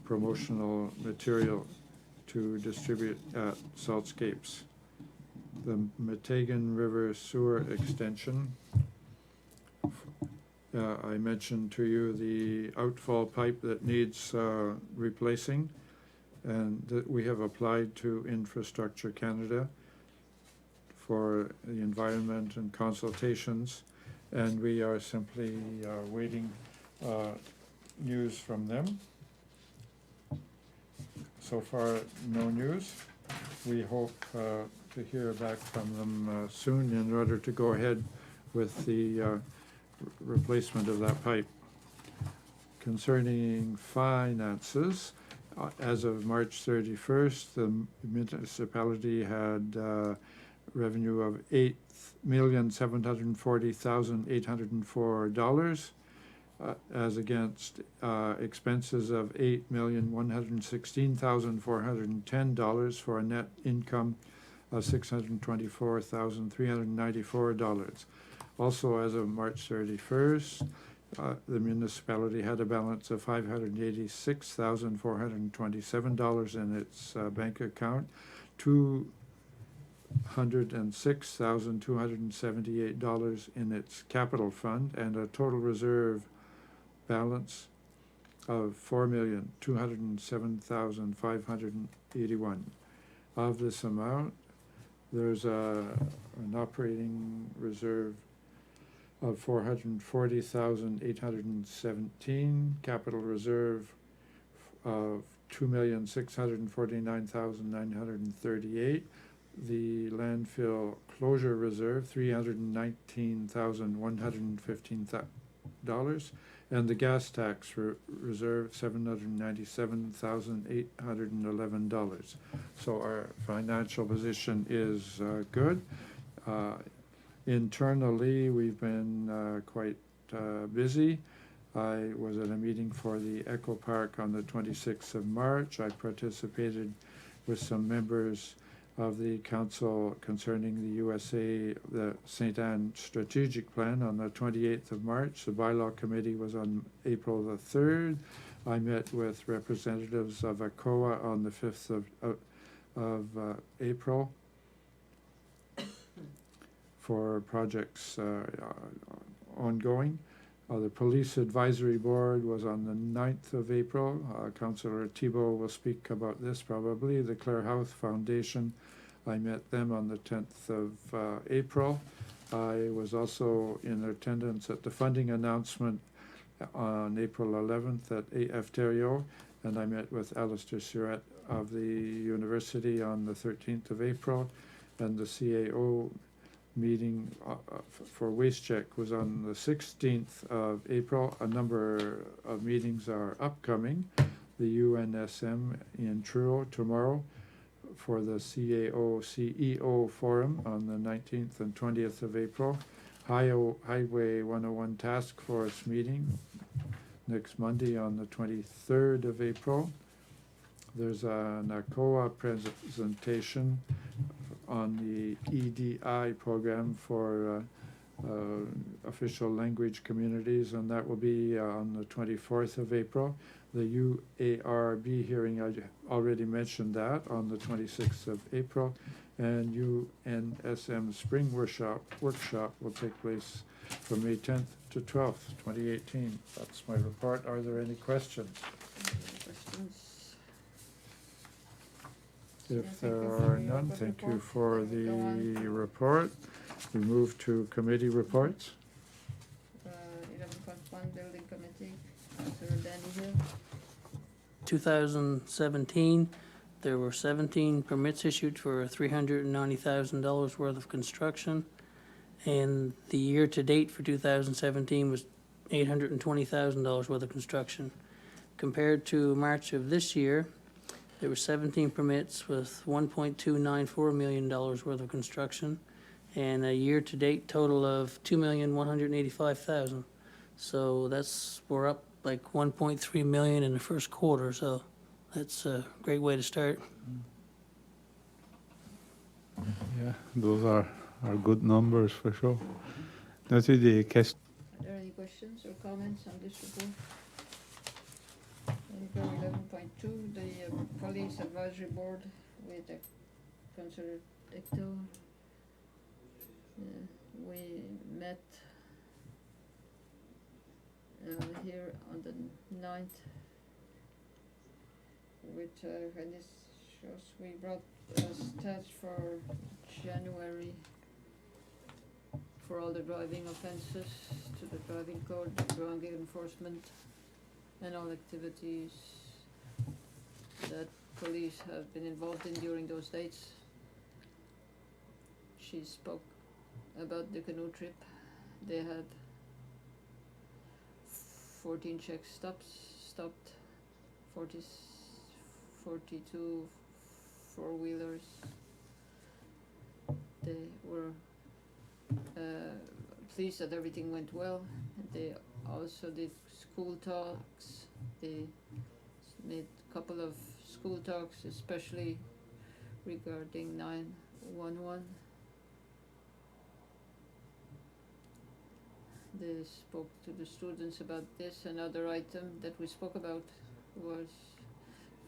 promotional material to distribute at Saltscapes. The Metegan River Sewer Extension. I mentioned to you the outfall pipe that needs replacing, and that we have applied to Infrastructure Canada for the environment and consultations, and we are simply waiting news from them. So far, no news. We hope to hear back from them soon in order to go ahead with the replacement of that pipe. Concerning finances, as of March 31st, the municipality had revenue of $8,740,804, as against expenses of $8,116,410, for a net income of $624,394. Also, as of March 31st, the municipality had a balance of $586,427 in its bank account, $206,278 in its capital fund, and a total reserve balance of $4,207,581. Of this amount, there's an operating reserve of $440,817, capital reserve of $2,649,938, the landfill closure reserve $319,115, and the gas tax reserve $797,811. So our financial position is good. Internally, we've been quite busy. I was at a meeting for the Echo Park on the 26th of March. I participated with some members of the council concerning the USA, the St. Anne Strategic Plan on the 28th of March. The bylaw committee was on April the 3rd. I met with representatives of ACOA on the 5th of April for projects ongoing. The Police Advisory Board was on the 9th of April. Councillor Thibault will speak about this probably. The Clare Health Foundation, I met them on the 10th of April. I was also in attendance at the funding announcement on April 11th at AFTERIO, and I met with Alistair Surratt of the university on the 13th of April, and the CAO meeting for Waste Check was on the 16th of April. A number of meetings are upcoming. The UNSM in Truro tomorrow for the CAO CEO Forum on the 19th and 20th of April. Highway 101 Task Force meeting next Monday on the 23rd of April. There's an ACOA presentation on the EDI program for official language communities, and that will be on the 24th of April. The UARB hearing, I already mentioned that, on the 26th of April, and UNSM Spring Workshop will take place from May 10th to 12th, 2018. That's my report. Are there any questions? Questions? If Yeah, there thank you for are your none, good thank you report. for Go the on. report. We move to committee reports. 11.1 Building Committee, Councillor Danny Hill. 2017, there were 17 permits issued for $390,000 worth of construction. And the year-to-date for 2017 was $820,000 worth of construction. Compared to March of this year, there were 17 permits with $1.294 million worth of construction, and a year-to-date total of $2,185,000. So we're up like $1.3 million in the first quarter, so that's a great way to start. Yeah, those are good numbers for sure. That's the question. Are there any questions or comments on this report? We go 11.2, the Police Advisory Board with Councillor Ecto. We met here on the 9th with, and this shows we brought stats for January for all the driving offences to the driving code, drug enforcement, and all activities that police have been involved in during those dates. She spoke about the canoe trip. They had 14 check stopped 42 four-wheelers. They were pleased that everything went well. They also did school talks. They made a couple of school talks, especially regarding 911. They spoke to the students about this. Another item that we spoke about was,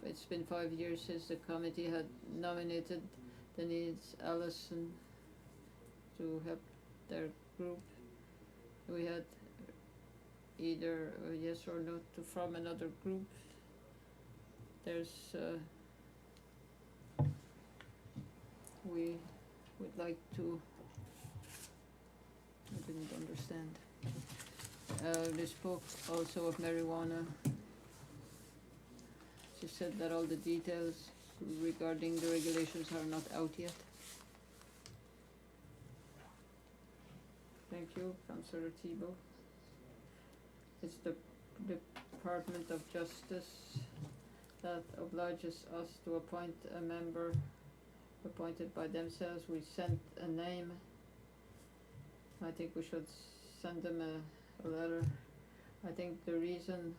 it's been 5 years since the committee had nominated Denise Allison to help their group. We had either a yes or no from another group. There's we would like to, I didn't understand. They spoke also of marijuana. She said that all the details regarding the regulations are not out yet. Thank you, Councillor Thibault. It's the Department of Justice that obliges us to appoint a member appointed by themselves. We sent a name. I think we should send them a letter. I think the reason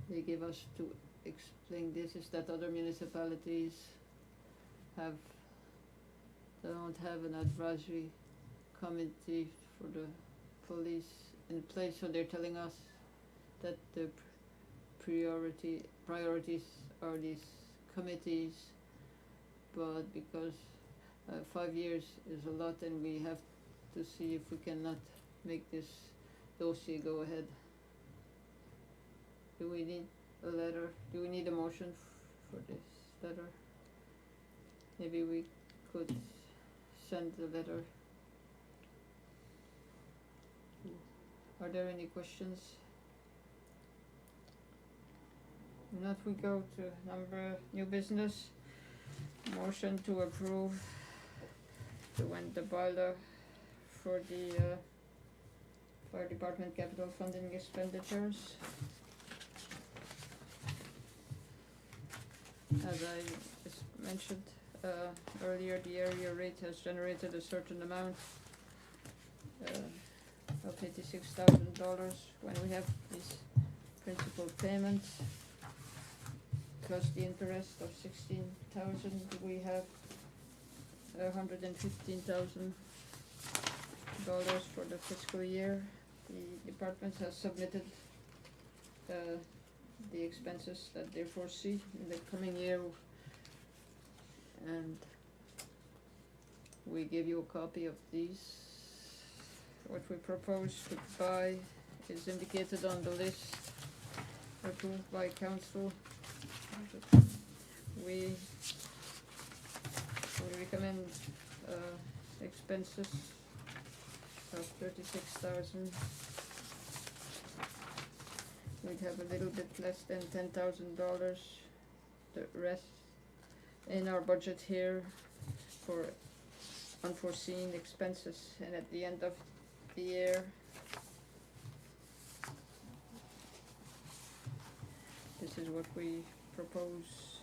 they give us to explain this is that other municipalities don't have an advisory committee for the police in place, so they're telling us that the priorities are these committees, but because 5 years is a lot and we have to see if we cannot make this dossier go ahead. Do we need a letter? Do we need a motion for this letter? Maybe we could send the letter. Are there any questions? If not, we go to new business. Motion to approve the bylaw for the fire department capital funding expenditures. As I just mentioned earlier, the area rate has generated a certain amount of $86,000 when we have these principal payments plus the interest of $16,000. We have $115,000 for the fiscal year. The department has submitted the expenses that they foresee in the coming year, and we give you a copy of these. What we propose to buy is indicated on the list approved by council. We recommend expenses of $36,000. We'd have a little bit less than $10,000. The rest in our budget here for unforeseen expenses, and at the end of the year, this is what we propose.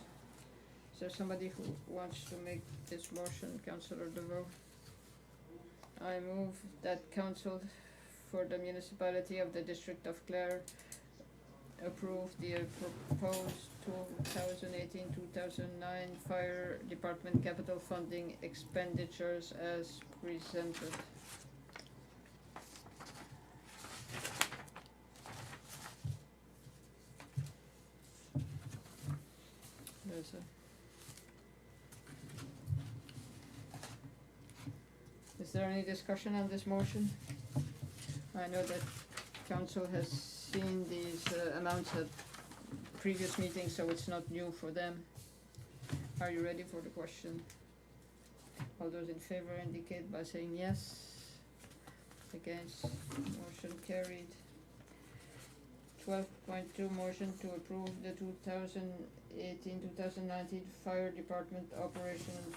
Is there somebody who wants to make this motion? Councillor DeVoe. I move that council for the municipality of the district of Clare approve the proposed 2018-2009 fire department capital funding expenditures as presented. Is there any discussion on this motion? I know that council has seen these amounts at previous meetings, so it's not new for them. Are you ready for the question? All those in favor indicate by saying yes. Against, motion carried. 12.2, motion to approve the 2018-2019 fire department operation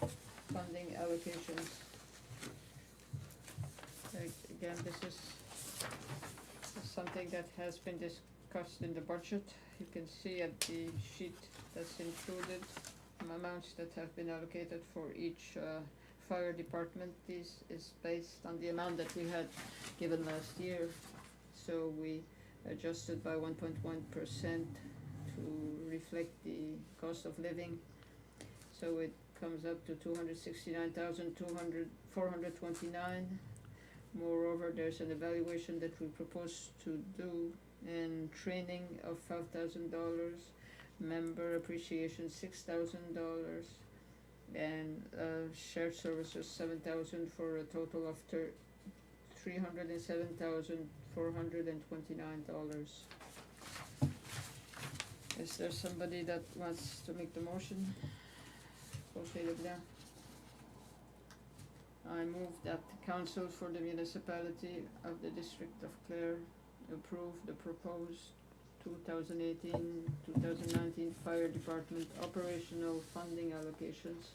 funding allocations. Again, this is something that has been discussed in the budget. You can see at the sheet that's included amounts that have been allocated for each fire department. This is based on the amount that we had given last year, so we adjusted by 1.1% to reflect the cost of living. So it comes up to $269,429. Moreover, there's an evaluation that we propose to do, and training of $5,000, member appreciation $6,000, and shared services $7,000 for a total of $307,429. Is there somebody that wants to make the motion? I move that the council for the municipality of the district of Clare approve the proposed 2018-2019 fire department operational funding allocations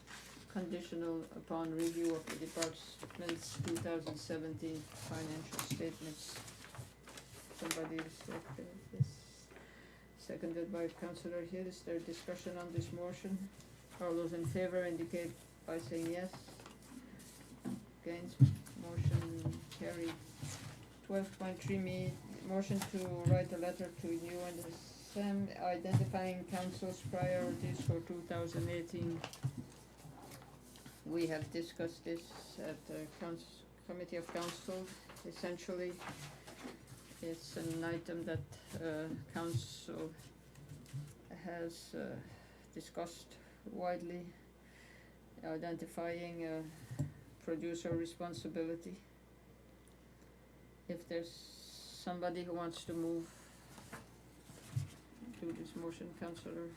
conditional upon review of the department's 2017 financial statements. Somebody second this? Seconded by Councillor Hill. Is there discussion on this motion? All those in favor indicate by saying yes. Against, motion carried. 12.3, motion to write a letter to you and the UNSM, identifying council's priorities for 2018. We have discussed this at the Committee of Council. Essentially, it's an item that council has discussed widely, identifying producer responsibility. If there's somebody who wants to move to this motion, Councillor.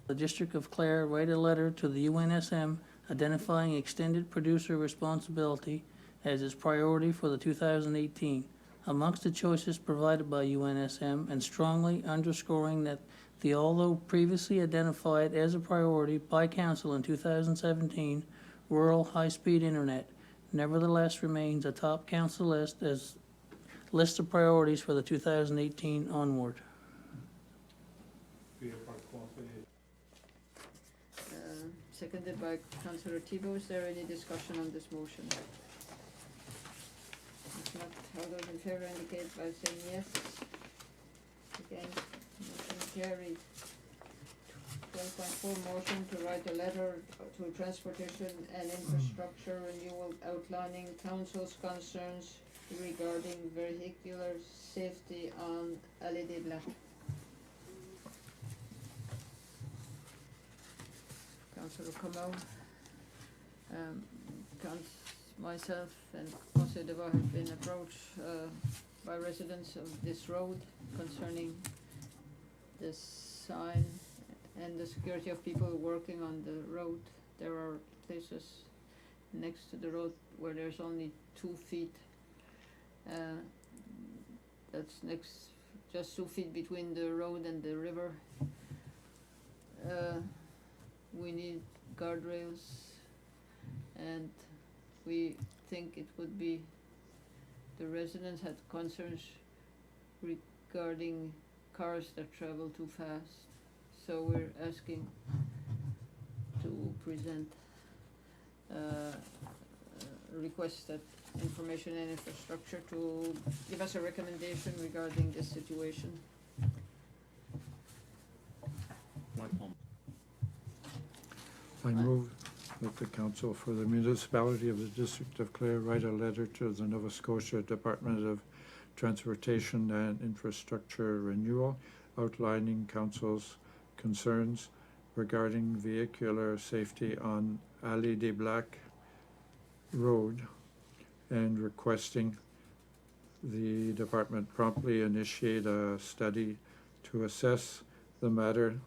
The District of Clare write a letter to the UNSM identifying extended producer responsibility as its priority for the 2018. Amongst the choices provided by UNSM, and strongly underscoring that the although previously identified as a priority by Council in 2017, rural high-speed internet nevertheless remains a top Council list as list of priorities for the 2018 onward. Seconded by Councillor Thibault. Is there any discussion on this motion? If not, all those in favour indicate by saying yes. Against, motion carried. 12.4, motion to write a letter to Transportation and Infrastructure Renewal outlining council's concerns regarding vehicular safety on LED Black. Councillor Como, myself and Conseil de Var have been approached by residents of this road concerning this sign and the security of people working on the road. There are places next to the road where there's only 2 feet. That's just 2 feet between the road and the river. We need guardrails, and we think it would be, the residents had concerns regarding cars that travel too fast. So we're asking to present a request that Information and Infrastructure to give us a recommendation regarding this situation. I move that the Council for the Municipality of the District of Clare write a letter to the Nova Scotia Department of Transportation and Infrastructure Renewal outlining Council's concerns regarding vehicular safety on Allée des Black Road and requesting the department promptly initiate a study to assess the matter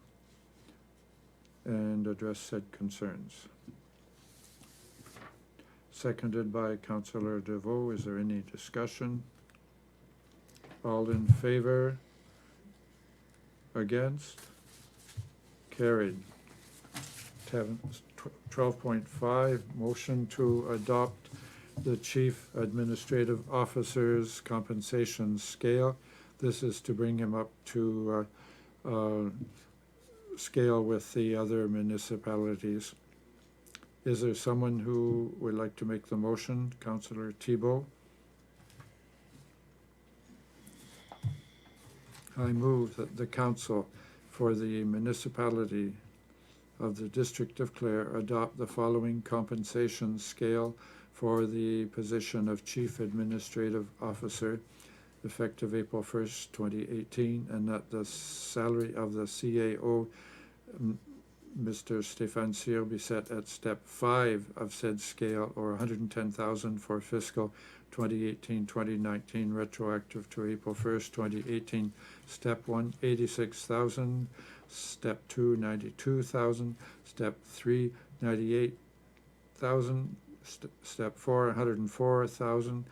and address said concerns. Seconded by Councillor DeVoe. Is there any discussion? All in favor? Against? Carried. 12.5, motion to adopt the Chief Administrative Officer's compensation scale. This is to bring him up to scale with the other municipalities. Is there someone who would like to make the motion? Councillor Thibault. I move that the Council for the Municipality of the District of Clare adopt the following compensation scale for the position of Chief Administrative Officer effective April 1st, 2018, and that the salary of the CAO, Mr. Stéphane Cyr, be set at step 5 of said scale, or $110,000 for fiscal 2018-2019, retroactive to April 1st, 2018. Step 1, $86,000. Step 2, $92,000. Step 3, $98,000. Step 4, $104,000.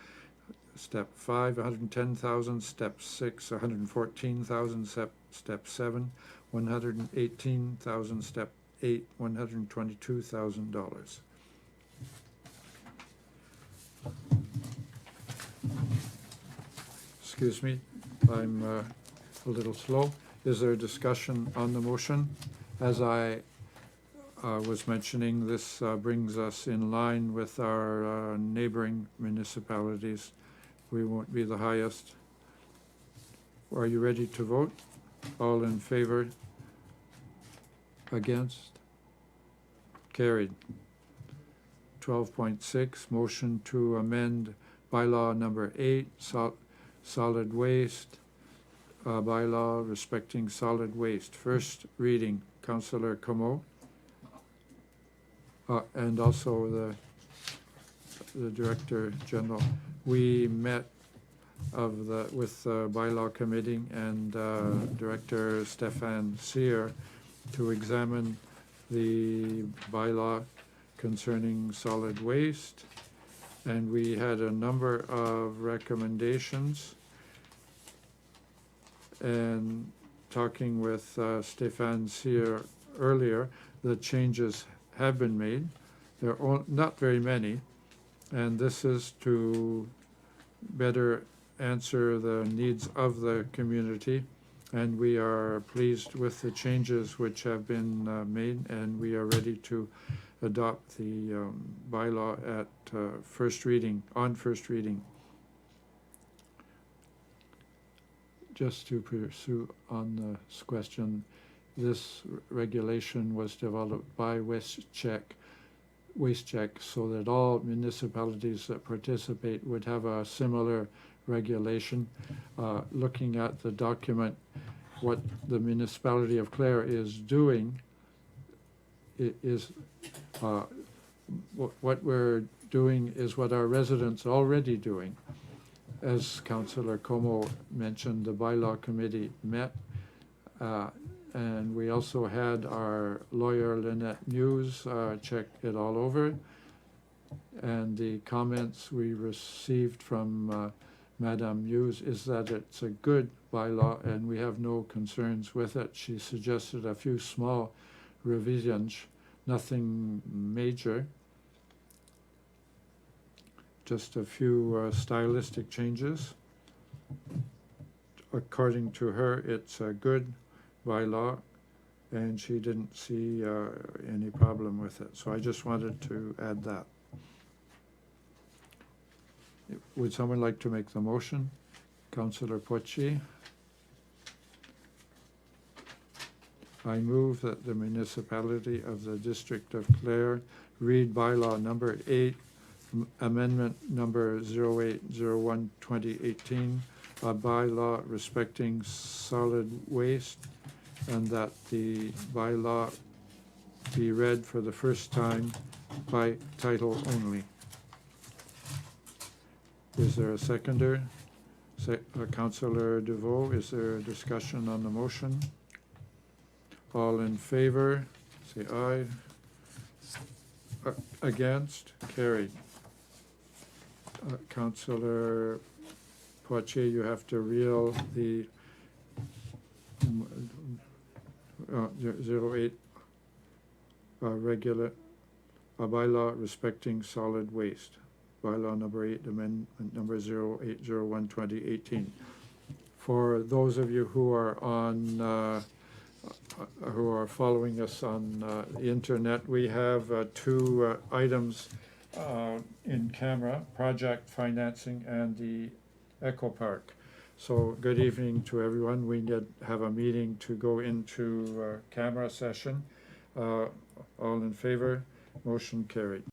Step 5, $110,000. Step 6, $114,000. Step 7, $118,000. Step 8, $122,000. Excuse me, I'm a little slow. Is there a discussion on the motion? As I was mentioning, this brings us in line with our neighboring municipalities we won't be the highest. Are you ready to vote? All in favor? Against? Carried. 12.6, motion to amend bylaw number 8, solid waste, bylaw respecting solid waste. First reading, Councillor Como. And also the Director General. We met with the bylaw committee and Director Stefan Sear to examine the bylaw concerning solid waste, and we had a number of recommendations. And talking with Stefan Sear earlier, the changes have been made. There are not very many, and this is to better answer the needs of the community, and we are pleased with the changes which have been made, and we are ready to adopt the bylaw at first reading, on first reading. Just to pursue on this question, this regulation was developed by WasteCheck so that all municipalities that participate would have a similar regulation. Looking at the document, what the municipality of Clare is doing is what we're doing is what our residents are already doing. As Councillor Como mentioned, the bylaw committee met, and we also had our lawyer Lynette Muse check it all over. And the comments we received from Madame Muse is that it's a good bylaw and we have no concerns with it. She suggested a few small revisions, nothing major. Just a few stylistic changes. According to her, it's a good bylaw, and she didn't see any problem with it. So I just wanted to add that. Would someone like to make the motion? Councillor Poche. I move that the municipality of the District of Clare read bylaw number 8, amendment number 0801-2018, a bylaw respecting solid waste, and that the bylaw be read for the first time by title only. Is there a seconder? Councillor DeVoe, is there a discussion on the motion? All in favor, say aye. Against? Carried. Councillor Poitier, you have to reel the 08 regular bylaw respecting solid waste. Bylaw number 8, amendment number 0801-2018. For those of you who are on who are following us on the internet, we have two items in camera: project financing and the Eco Park. So good evening to everyone. We did have a meeting to go into camera session. All in favor? Motion carried.